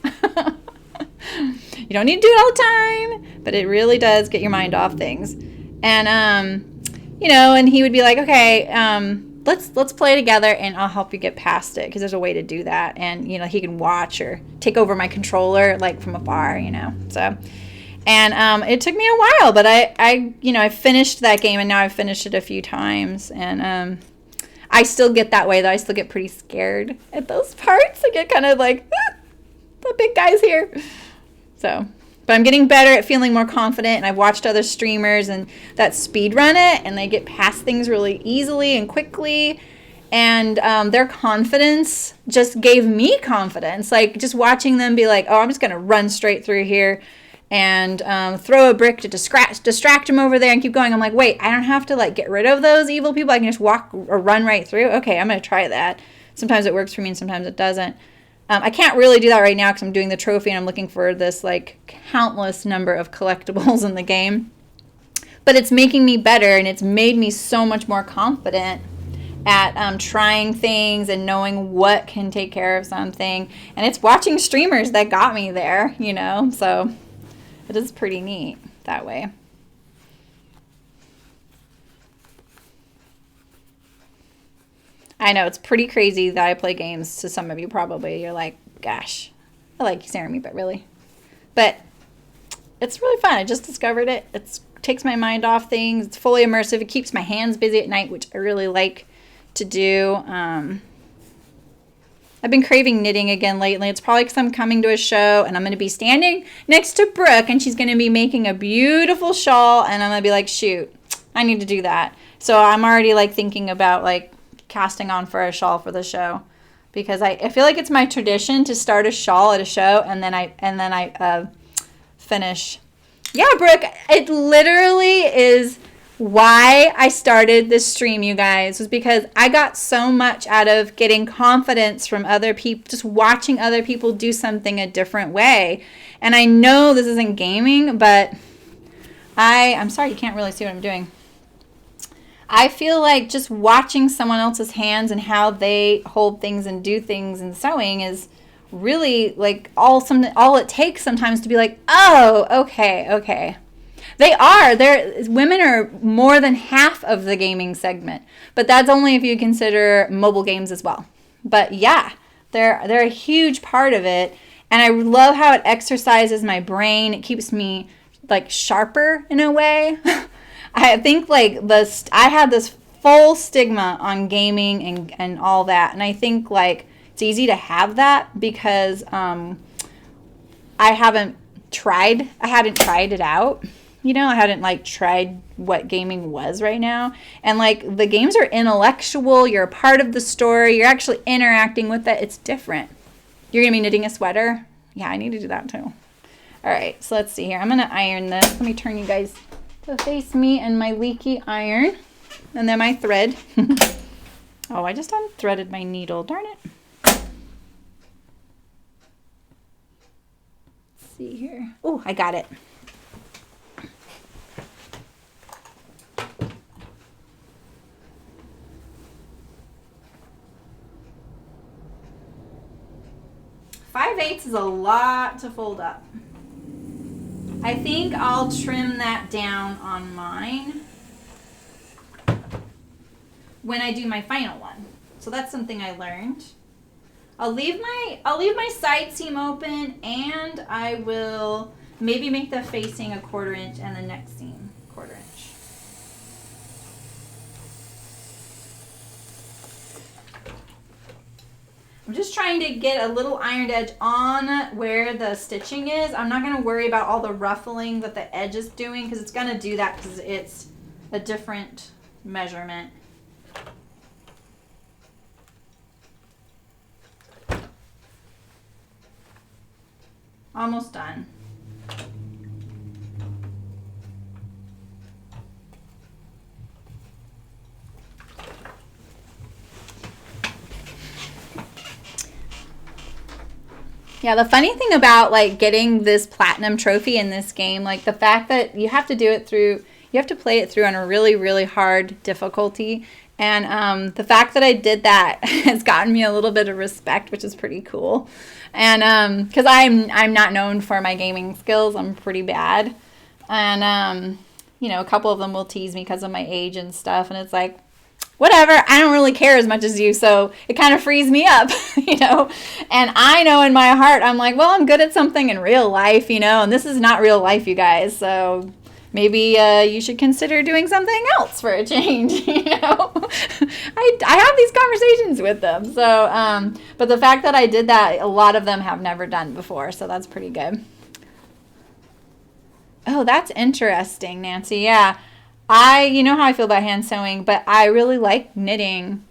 You don't need to do it all the time, but it really does get your mind off things. And, you know, and he would be like, okay, let's play together and I'll help you get past it, because there's a way to do that. And, you know, he can watch or take over my controller, like, from afar, you know, so... And it took me a while, but I finished that game, and now I've finished it a few times. And I still get that way, though. I still get pretty scared at those parts. I get kind of like, the big guy's here. So, but I'm getting better at feeling more confident. And I've watched other streamers and that speed run it, and they get past things really easily and quickly. And their confidence just gave me confidence. Like, just watching them be like, oh, I'm just going to run straight through here. And throw a brick to distract him over there and keep going. I'm like, wait, I don't have to, like, get rid of those evil people. I can just walk or run right through. Okay, I'm going to try that. Sometimes it works for me and sometimes it doesn't. I can't really do that right now because I'm doing the trophy and I'm looking for this, like, countless number of collectibles in the game. But it's making me better, and it's made me so much more confident at trying things and knowing what can take care of something. And it's watching streamers that got me there, you know, so... It is pretty neat that way. I know, it's pretty crazy that I play games. To some of you probably, you're like, gosh, I like you staring at me, but really. But it's really fun. I just discovered it. It takes my mind off things. It's fully immersive. It keeps my hands busy at night, which I really like to do. I've been craving knitting again lately. It's probably because I'm coming to a show and I'm going to be standing next to Brooke, and she's going to be making a beautiful shawl, and I'm going to be like, shoot, I need to do that. So I'm already, like, thinking about, like, casting on for a shawl for the show, because I feel like it's my tradition to start a shawl at a show and then I finish. Yeah, Brooke, it literally is why I started this stream, you guys, was because I got so much out of getting confidence from other people, just watching other people do something a different way. And I know this isn't gaming, but I'm sorry, you can't really see what I'm doing. I feel like just watching someone else's hands and how they hold things and do things and sewing is really, like, all it takes sometimes to be like, oh, okay. Women are more than half of the gaming segment, but that's only if you consider mobile games as well. But yeah, they're a huge part of it, and I love how it exercises my brain. It keeps me, like, sharper in a way. I think, like, I had this full stigma on gaming and all that, and I think, like, it's easy to have that because I hadn't tried it out. You know, I hadn't, like, tried what gaming was right now. And, like, the games are intellectual. You're a part of the story. You're actually interacting with it. It's different. You're going to be knitting a sweater? Yeah, I need to do that too. All right, so let's see here. I'm going to iron this. Let me turn you guys to face me and my leaky iron. And then my thread. Oh, I just unthreaded my needle. Darn it. Let's see here. Oh, I got it. 5/8 is a lot to fold up. I think I'll trim that down on mine when I do my final one. So that's something I learned. I'll leave my side seam open, and I will maybe make the facing a 1/4 inch and the next seam 1/4 inch. I'm just trying to get a little ironed edge on where the stitching is. I'm not going to worry about all the ruffling that the edge is doing, because it's going to do that because it's a different measurement. Almost done. Yeah, the funny thing about like getting this platinum trophy in this game, like the fact that you have to do it through, you have to play it through on a really, really hard difficulty. And the fact that I did that has gotten me a little bit of respect, which is pretty cool. And because I'm not known for my gaming skills, I'm pretty bad. And you know, a couple of them will tease me because of my age and stuff, and it's like, whatever, I don't really care as much as you, so it kind of frees me up, you know. And I know in my heart, I'm like, well, I'm good at something in real life, you know, and this is not real life, you guys, so maybe you should consider doing something else for a change, you know. I have these conversations with them, so, but the fact that I did that, a lot of them have never done before, so that's pretty good. Oh, that's interesting, Nancy, yeah. You know how I feel about hand sewing, but I really like knitting.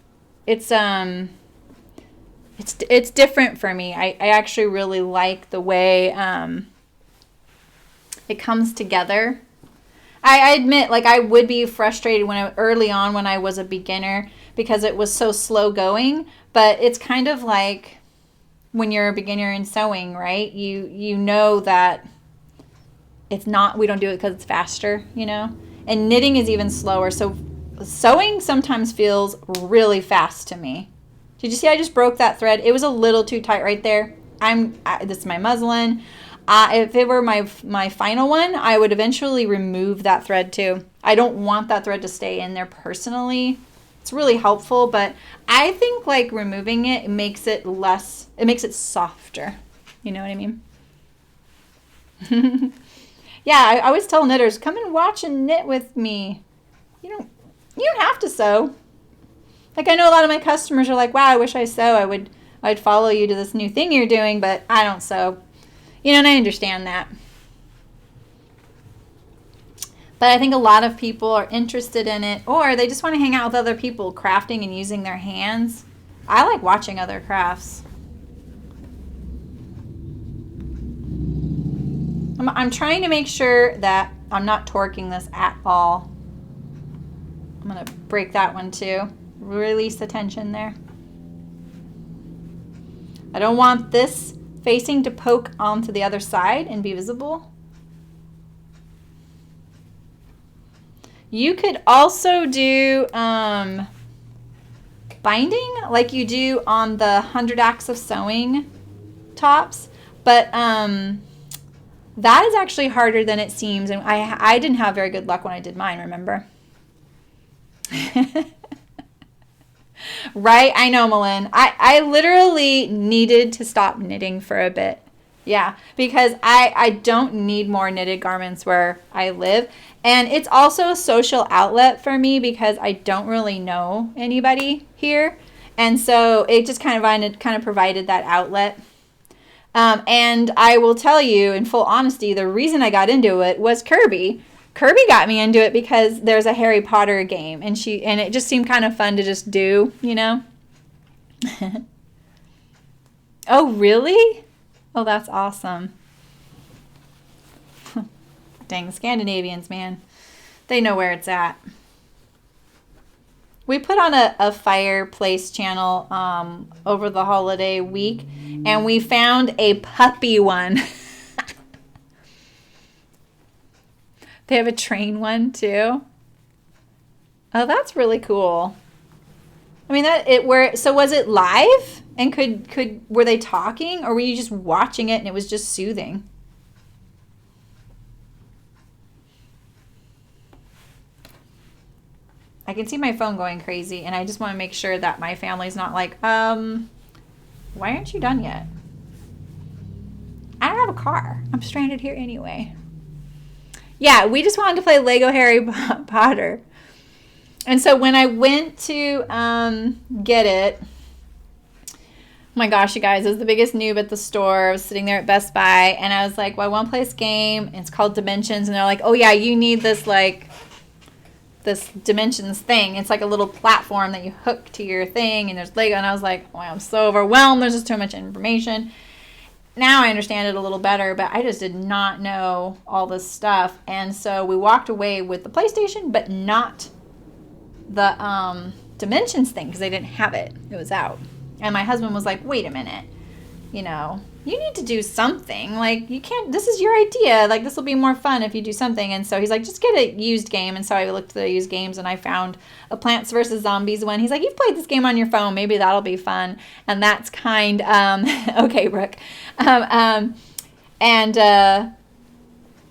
It's different for me. I actually really like the way it comes together. I admit, like, I would be frustrated early on when I was a beginner because it was so slow going, but it's kind of like when you're a beginner in sewing, right? You know that it's not, we don't do it because it's faster, you know? And knitting is even slower. So sewing sometimes feels really fast to me. Did you see I just broke that thread? It was a little too tight right there. This is my muslin. If it were my final one, I would eventually remove that thread too. I don't want that thread to stay in there personally. It's really helpful, but I think like removing it makes it less, it makes it softer. You know what I mean? Yeah, I always tell knitters, come and watch and knit with me. You don't have to sew. Like, I know a lot of my customers are like, wow, I wish I sew. I'd follow you to this new thing you're doing, but I don't sew. You know, and I understand that. But I think a lot of people are interested in it, or they just want to hang out with other people crafting and using their hands. I like watching other crafts. I'm trying to make sure that I'm not torquing this at all. I'm going to break that one too. Release the tension there. I don't want this facing to poke onto the other side and be visible. You could also do binding like you do on the 100 Acts of Sewing tops, but that is actually harder than it seems, and I didn't have very good luck when I did mine, remember? Right? I know, Malin. I literally needed to stop knitting for a bit. Yeah, because I don't need more knitted garments where I live. And it's also a social outlet for me because I don't really know anybody here. And so it just kind of provided that outlet. And I will tell you in full honesty, the reason I got into it was Kirby. Kirby got me into it because there's a Harry Potter game, and it just seemed kind of fun to just do, you know? Oh, really? Oh, that's awesome. Dang, Scandinavians, man. They know where it's at. We put on a fireplace channel over the holiday week, and we found a puppy one. They have a train one too. Oh, that's really cool. I mean, so was it live? And were they talking, or were you just watching it and it was just soothing? I can see my phone going crazy, and I just want to make sure that my family's not like, why aren't you done yet? I don't have a car. I'm stranded here anyway. Yeah, we just wanted to play Lego Harry Potter. And so when I went to get it, oh my gosh, you guys, I was the biggest noob at the store. I was sitting there at Best Buy, and I was like, well, I want to play this game. It's called Dimensions. And they're like, oh, yeah, you need this, like, this Dimensions thing. It's like a little platform that you hook to your thing, and there's Lego. And I was like, oh, I'm so overwhelmed. There's just too much information. Now I understand it a little better, but I just did not know all this stuff. And so we walked away with the PlayStation, but not the Dimensions thing, because they didn't have it. It was out. And my husband was like, wait a minute, you need to do something. Like, you can't, this is your idea. Like, this will be more fun if you do something. And so he's like, just get a used game. And so I looked at the used games, and I found a Plants vs. Zombies one. He's like, you've played this game on your phone. Maybe that'll be fun. And that's okay, Brooke.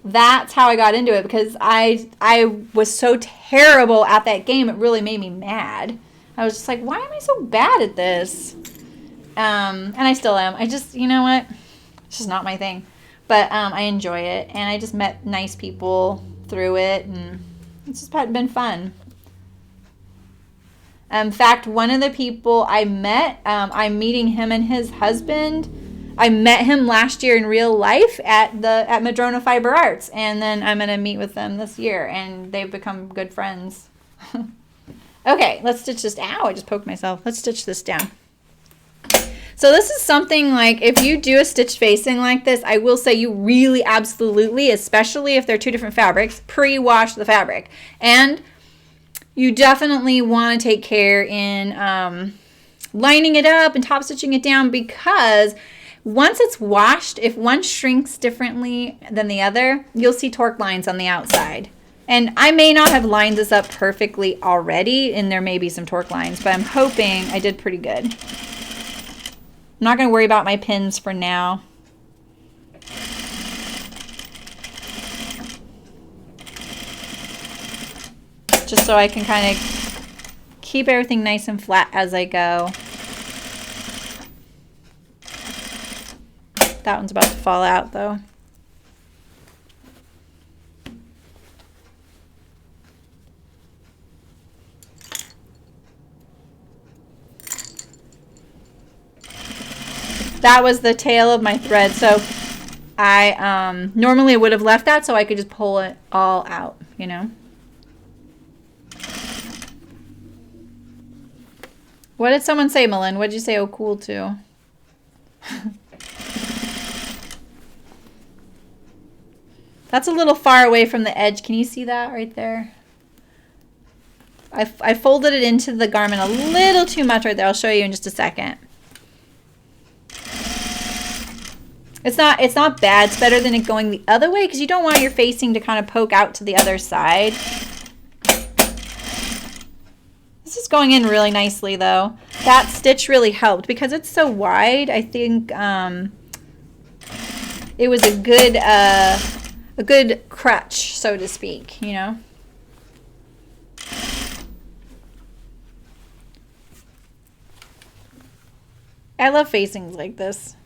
That's how I got into it, because I was so terrible at that game. It really made me mad. I was just like, why am I so bad at this? And I still am. I just, you know what? It's just not my thing. But I enjoy it. And I just met nice people through it. And it's just been fun. In fact, one of the people I met, I'm meeting him and his husband. I met him last year in real life at Madrona Fiber Arts. And then I'm going to meet with them this year. And they've become good friends. Okay, let's stitch this. Ow, I just poked myself. Let's stitch this down. So this is something like, if you do a stitch facing like this, I will say you really absolutely, especially if they're two different fabrics, pre-wash the fabric. And you definitely want to take care in lining it up and top stitching it down, because once it's washed, if one shrinks differently than the other, you'll see torque lines on the outside. And I may not have lined this up perfectly already, and there may be some torque lines, but I'm hoping I did pretty good. I'm not going to worry about my pins for now. Just so I can kind of keep everything nice and flat as I go. That one's about to fall out though. That was the tail of my thread, so I normally would have left that so I could just pull it all out, you know. What did someone say, Malin? What did you say? Oh, cool too. That's a little far away from the edge. Can you see that right there? I folded it into the garment a little too much right there. I'll show you in just a second. It's not bad. It's better than it going the other way, because you don't want your facing to kind of poke out to the other side. This is going in really nicely though. That stitch really helped because it's so wide. I think it was a good crutch, so to speak, you know. I love facings like this.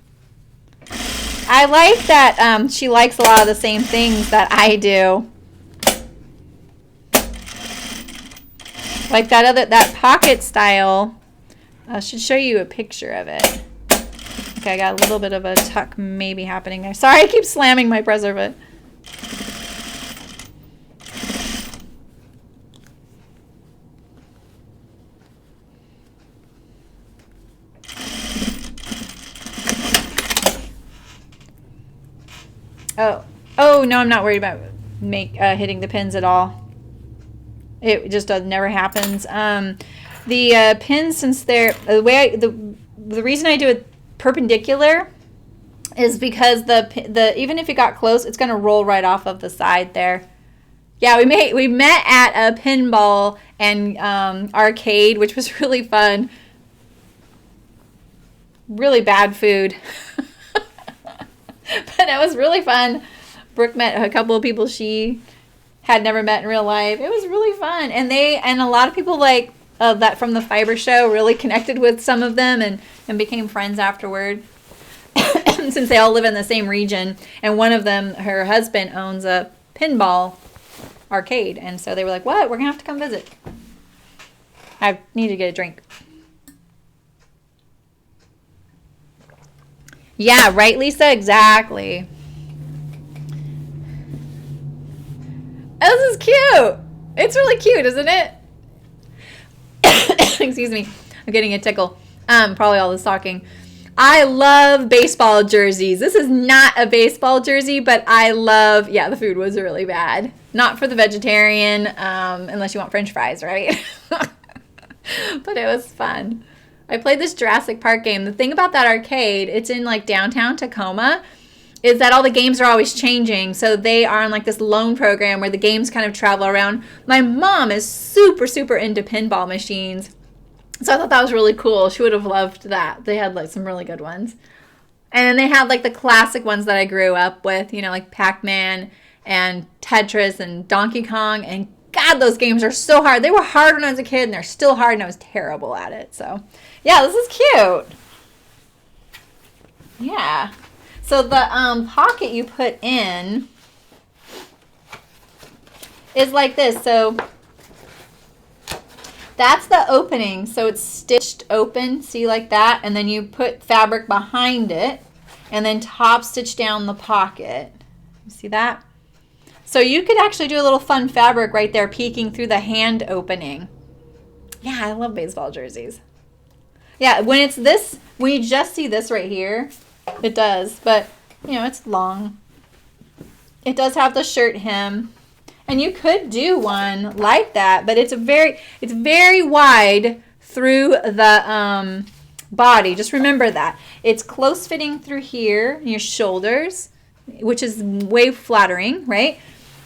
I like that she likes a lot of the same things that I do. Like that pocket style. I should show you a picture of it. Okay, I got a little bit of a tuck maybe happening there. Sorry, I keep slamming my presser, but oh no, I'm not worried about hitting the pins at all. It just never happens. The pins, since they're the reason I do it perpendicular is because the even if it got close, it's gonna roll right off of the side there. Yeah, we met at a pinball and arcade, which was really fun. really bad food. But it was really fun. Brooke met a couple of people she had never met in real life. It was really fun. And a lot of people like that from the fiber show really connected with some of them and became friends afterward. Since they all live in the same region. And one of them, her husband, owns a pinball arcade. And so they were like, what? We're going to have to come visit. I need to get a drink. Yeah, right, Lisa? Exactly. This is cute. It's really cute, isn't it? Excuse me. I'm getting a tickle. Probably all this talking. I love baseball jerseys. This is not a baseball jersey, but I love, yeah, the food was really bad. Not for the vegetarian, unless you want French fries, right? But it was fun. I played this Jurassic Park game. The thing about that arcade, it's in like downtown Tacoma, is that all the games are always changing. So they are on like this loan program where the games kind of travel around. My mom is super, super into pinball machines. So I thought that was really cool. She would have loved that. They had like some really good ones. And then they had like the classic ones that I grew up with, you know, like Pac-Man and Tetris and Donkey Kong. And God, those games are so hard. They were hard when I was a kid and they're still hard and I was terrible at it. So yeah, this is cute. Yeah. So the pocket you put in is like this. So that's the opening. So it's stitched open, see, like that. And then you put fabric behind it and then top stitch down the pocket. You see that? So you could actually do a little fun fabric right there peeking through the hand opening. Yeah, I love baseball jerseys. Yeah, when it's this, when you just see this right here, it does. But, you know, it's long. It does have the shirt hem. And you could do one like that, but it's very wide through the body. Just remember that. It's close fitting through here, your shoulders, which is way flattering, right?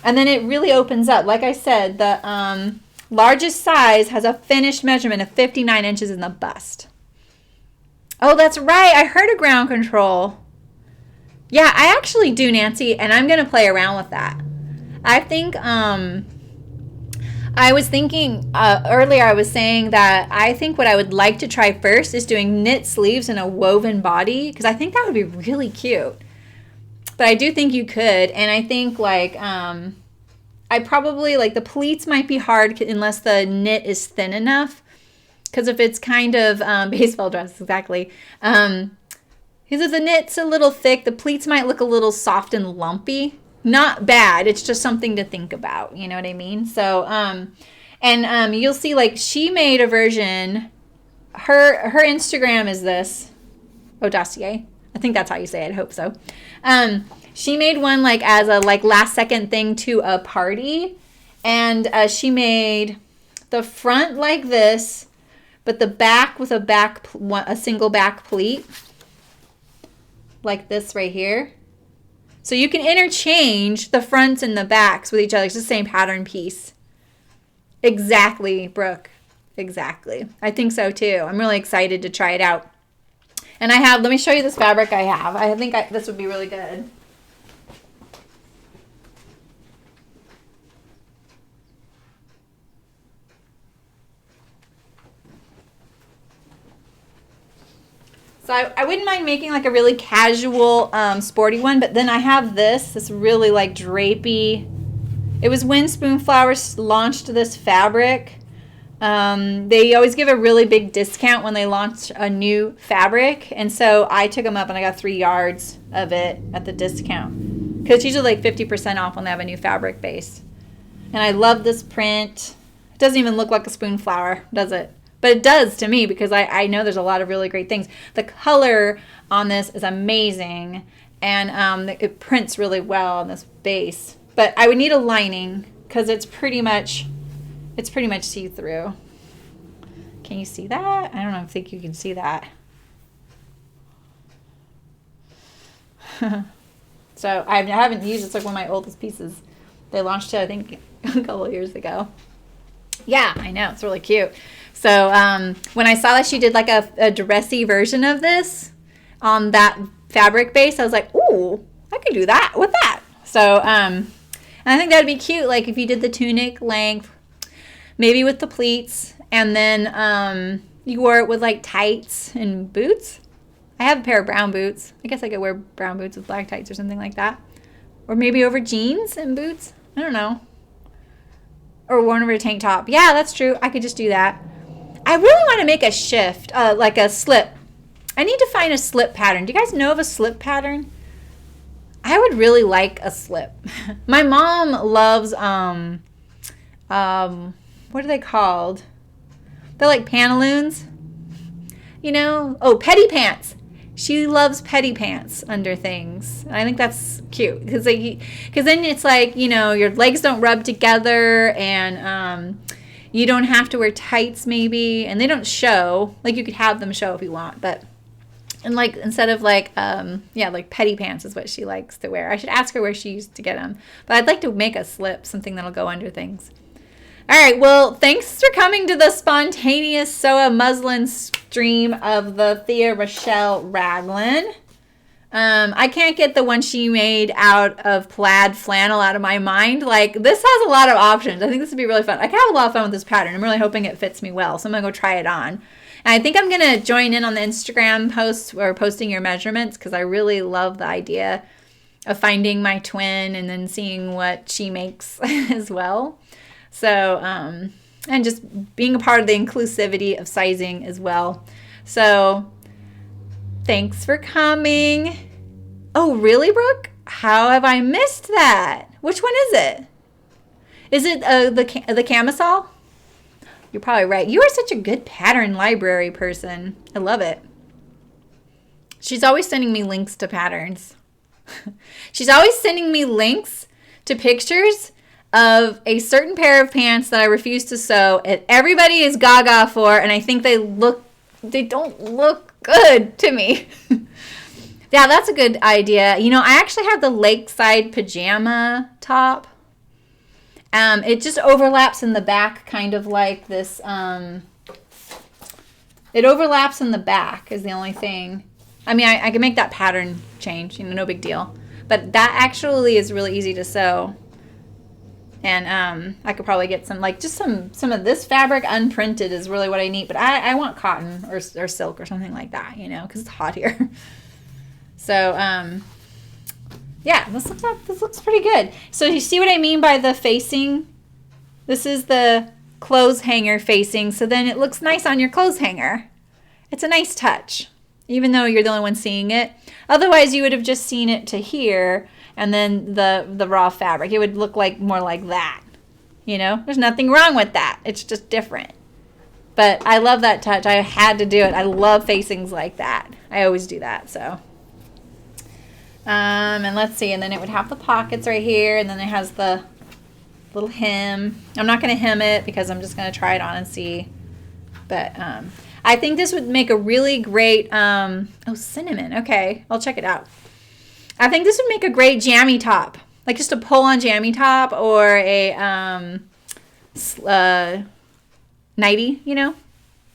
And then it really opens up. Like I said, the largest size has a finished measurement of 59 inches in the bust. Oh, that's right. I heard a ground control. Yeah, I actually do, Nancy, and I'm going to play around with that. I think I was thinking earlier, I was saying that I think what I would like to try first is doing knit sleeves and a woven body, because I think that would be really cute. But I do think you could, and I think like I probably like the pleats might be hard unless the knit is thin enough, because if it's kind of baseball dress, exactly. Because if the knit's a little thick, the pleats might look a little soft and lumpy. Not bad. It's just something to think about. You know what I mean? So, you'll see like she made a version. Her Instagram is this Odacier. I think that's how you say it. I hope so. She made one like as a like last second thing to a party, and she made the front like this, but the back with a single back pleat, like this right here. So you can interchange the fronts and the backs with each other. It's the same pattern piece. Exactly, Brooke. Exactly. I think so too. I'm really excited to try it out. And let me show you this fabric I have. I think this would be really good. So I wouldn't mind making like a really casual, sporty one, but then I have this really like drapey. It was when Spoonflowers launched this fabric. They always give a really big discount when they launch a new fabric. And so I took them up and I got 3 yards of it at the discount. Because it's usually like 50% off when they have a new fabric base. And I love this print. It doesn't even look like a Spoonflower, does it? But it does to me because I know there's a lot of really great things. The color on this is amazing. And it prints really well on this base. But I would need a lining because it's pretty much see-through. Can you see that? I don't think you can see that. So I haven't used it. It's like one of my oldest pieces. They launched it, I think, a couple of years ago. Yeah, I know. It's really cute. So when I saw that she did like a dressy version of this on that fabric base, I was like, ooh, I could do that with that. So and I think that would be cute. Like if you did the tunic length, maybe with the pleats, and then you wore it with like tights and boots. I have a pair of brown boots. I guess I could wear brown boots with black tights or something like that. Or maybe over jeans and boots. I don't know. Or worn over a tank top. Yeah, that's true. I could just do that. I really want to make a shift, like a slip. I need to find a slip pattern. Do you guys know of a slip pattern? I would really like a slip. My mom loves, what are they called? They're like pantaloons. You know? Oh, petty pants. She loves petty pants under things. I think that's cute because then it's like, you know, your legs don't rub together and you don't have to wear tights maybe, and they don't show. Like you could have them show if you want, but and like instead of like like petty pants is what she likes to wear. I should ask her where she used to get them. But I'd like to make a slip, something that'll go under things. All right, well, thanks for coming to the spontaneous sew muslin stream of the Thea Rachelle raglan. I can't get the one she made out of plaid flannel out of my mind. Like, this has a lot of options. I think this would be really fun. I can have a lot of fun with this pattern. I'm really hoping it fits me well, so I'm going to go try it on. And I think I'm going to join in on the Instagram posts or posting your measurements because I really love the idea of finding my twin and then seeing what she makes as well. So, and just being a part of the inclusivity of sizing as well. So, thanks for coming. Oh, really, Brooke? How have I missed that? Which one is it? Is it the camisole? You're probably right. You are such a good pattern library person. I love it. She's always sending me links to patterns. She's always sending me links to pictures of a certain pair of pants that I refuse to sew, and everybody is gaga for, and I think they don't look good to me. Yeah, that's a good idea. You know, I actually have the lakeside pajama top. It just overlaps in the back, kind of like this. It overlaps in the back is the only thing. I mean, I can make that pattern change, you know, no big deal. But that actually is really easy to sew. And I could probably get some, like, just some of this fabric unprinted is really what I need. But I want cotton or silk or something like that, you know, because it's hot here. So, yeah, this looks pretty good. So you see what I mean by the facing? This is the clothes hanger facing, so then it looks nice on your clothes hanger. It's a nice touch, even though you're the only one seeing it. Otherwise, you would have just seen it to here, and then the raw fabric. It would look like more like that. You know, there's nothing wrong with that. It's just different. But I love that touch. I had to do it. I love facings like that. I always do that, so. And let's see, and then it would have the pockets right here, and then it has the little hem. I'm not going to hem it because I'm just going to try it on and see. But I think this would make a really great, oh, cinnamon. Okay, I'll check it out. I think this would make a great jammy top, like just a pull-on jammy top or a nightie, you know?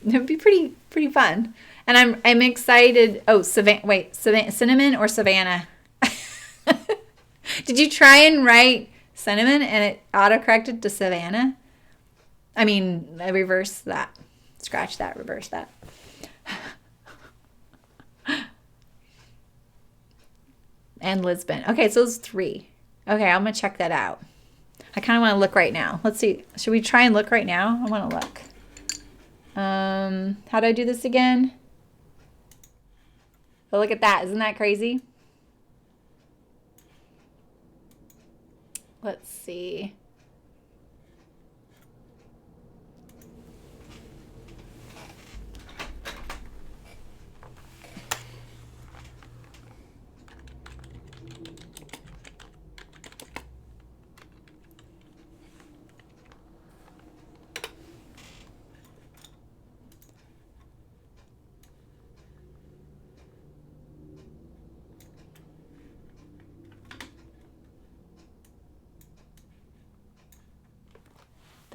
It would be pretty fun. And I'm excited. Oh, cinnamon or Savannah? Did you try and write cinnamon and it auto-corrected to Savannah? I mean, I reverse that. Scratch that, reverse that. And Lisbon. Okay, so those 3. Okay, I'm going to check that out. I kind of want to look right now. Let's see. Should we try and look right now? I want to look. How do I do this again? Oh, look at that. Isn't that crazy? Let's see.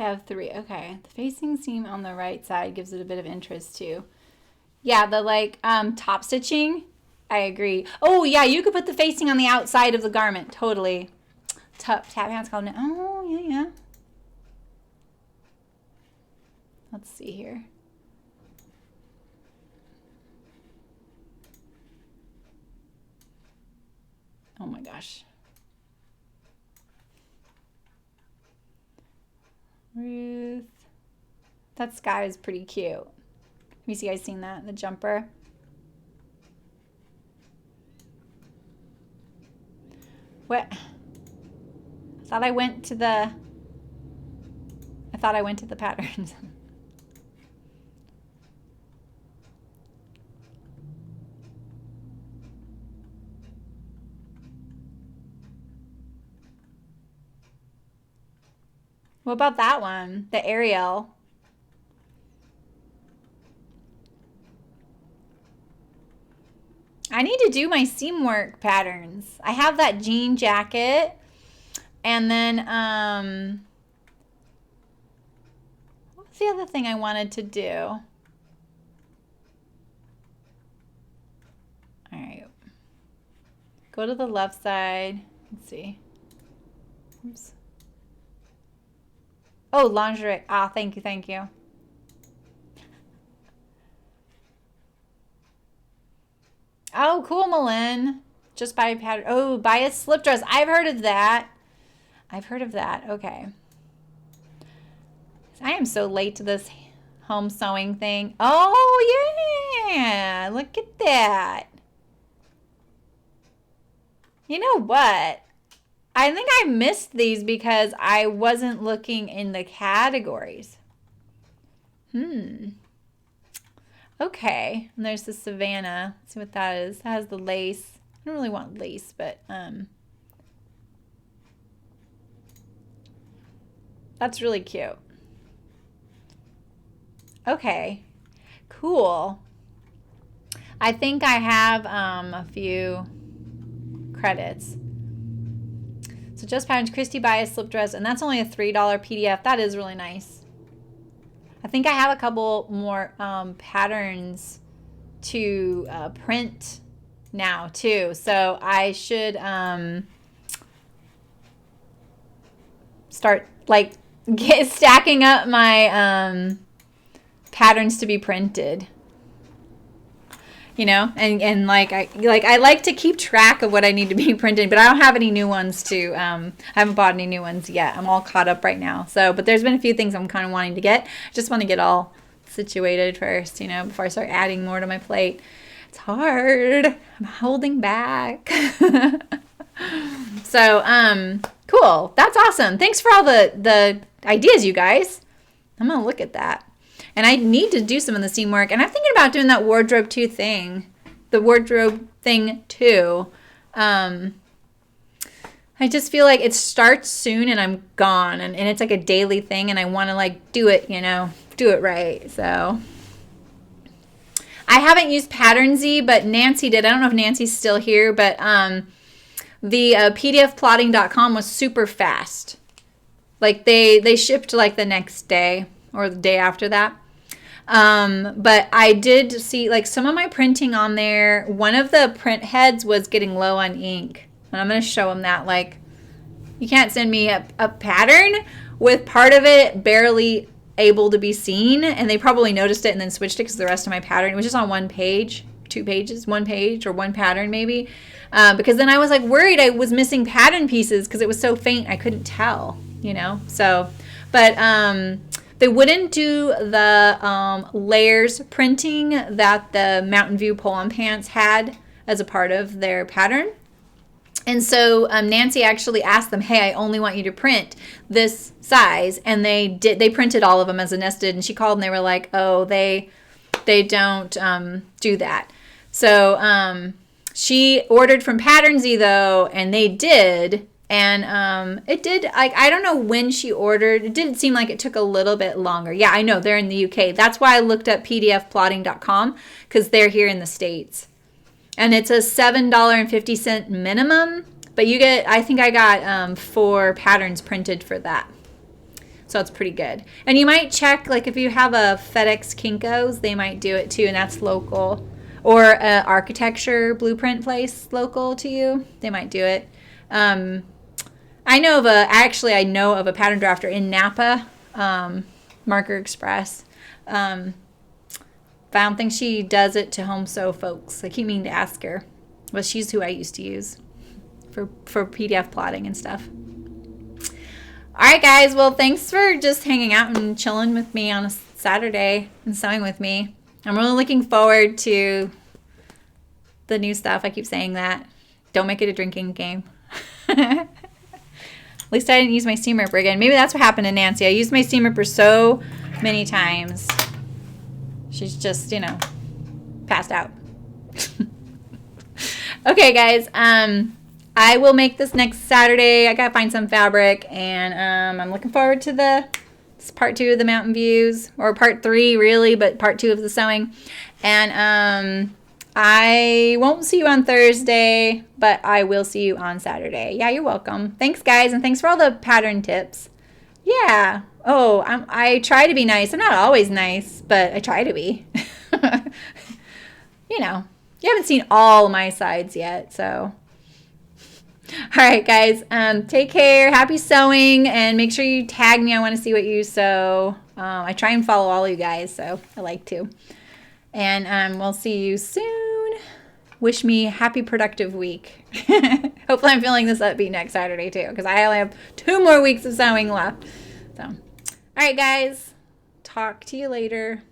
I have 3. Okay. The facing seam on the right side gives it a bit of interest too. Yeah, the like top stitching. I agree. Oh yeah, you could put the facing on the outside of the garment. Totally. Tap hands called it. Oh yeah, yeah. Let's see here. Oh my gosh. Ruth. That sky is pretty cute. Have you guys seen that? The jumper? What? I thought I went to the patterns. What about that one? The Ariel. I need to do my seam work patterns. I have that jean jacket. And then, what was the other thing I wanted to do? All right. Go to the left side. Let's see. Oops. Oh, lingerie. Ah, thank you, thank you. Oh, cool, Malin. Just buy a pattern. Oh, buy a slip dress. I've heard of that. I've heard of that. Okay. I am so late to this home sewing thing. Oh, yeah. Look at that. You know what? I think I missed these because I wasn't looking in the categories. Okay. And there's the Savannah. Let's see what that is. That has the lace. I don't really want lace, but that's really cute. Okay. Cool. I think I have a few credits. So just patterns, Christy buy a slip dress, and that's only a $3 PDF. That is really nice. I think I have a couple more patterns to print now too. So I should start like stacking up my patterns to be printed. You know, and like I like to keep track of what I need to be printed, but I don't have any new ones to I haven't bought any new ones yet. I'm all caught up right now. So, but there's been a few things I'm kind of wanting to get. Just want to get all situated first, you know, before I start adding more to my plate. It's hard. I'm holding back. So, cool. That's awesome. Thanks for all the ideas, you guys. I'm going to look at that. And I need to do some of the seam work. And I'm thinking about doing that wardrobe thing too. I just feel like it starts soon and I'm gone. And it's like a daily thing. And I want to like do it, you know, do it right. So I haven't used Patternsy, but Nancy did. I don't know if Nancy's still here, but the pdfplotting.com was super fast. Like they shipped like the next day or the day after that. But I did see like some of my printing on there. One of the print heads was getting low on ink. And I'm going to show them that like, you can't send me a pattern with part of it barely able to be seen. And they probably noticed it and then switched it because the rest of my pattern was just on one page, 2 pages, 1 page or one pattern maybe. Because then I was like worried I was missing pattern pieces because it was so faint I couldn't tell, you know. So, but they wouldn't do the layers printing that the Mountain View pull-on pants had as a part of their pattern. And so Nancy actually asked them, hey, I only want you to print this size. And they did. They printed all of them as a nested. And she called and they were like, oh, they don't do that. So she ordered from Patternsy, though, and they did. And it did, like, I don't know when she ordered. It didn't seem like it took a little bit longer. Yeah, I know. They're in the UK. That's why I looked up pdfplotting.com because they're here in the States. And it's a $7.50 minimum. But you get, I think I got 4 patterns printed for that. So it's pretty good. And you might check, like if you have a FedEx Kinko's, they might do it too, and that's local. Or a architecture blueprint place local to you, they might do it. I know of a pattern drafter in Napa, Marker Express. I don't think she does it to home sew folks. I keep meaning to ask her. But she's who I used to use for PDF plotting and stuff. All right, guys. Well, thanks for just hanging out and chilling with me on a Saturday and sewing with me. I'm really looking forward to the new stuff. I keep saying that. Don't make it a drinking game. At least I didn't use my seam ripper again. Maybe that's what happened to Nancy. I used my seam ripper so many times. She's just, passed out. Okay, guys. I will make this next Saturday. I gotta find some fabric, and I'm looking forward to this part 2 of the mountain views, or part 3 really, but part 2 of the sewing. And I won't see you on Thursday, but I will see you on Saturday. Yeah, you're welcome. Thanks, guys, and thanks for all the pattern tips. Yeah. Oh, I try to be nice. I'm not always nice, but I try to be. You haven't seen all my sides yet, so. All right, guys. Take care. Happy sewing, and make sure you tag me. I want to see what you sew. I try and follow all you guys, so I like to. And we'll see you soon. Wish me a happy, productive week. Hopefully I'm feeling this upbeat next Saturday, too, because I only have 2 more weeks of sewing left. So, all right, guys. Talk to you later.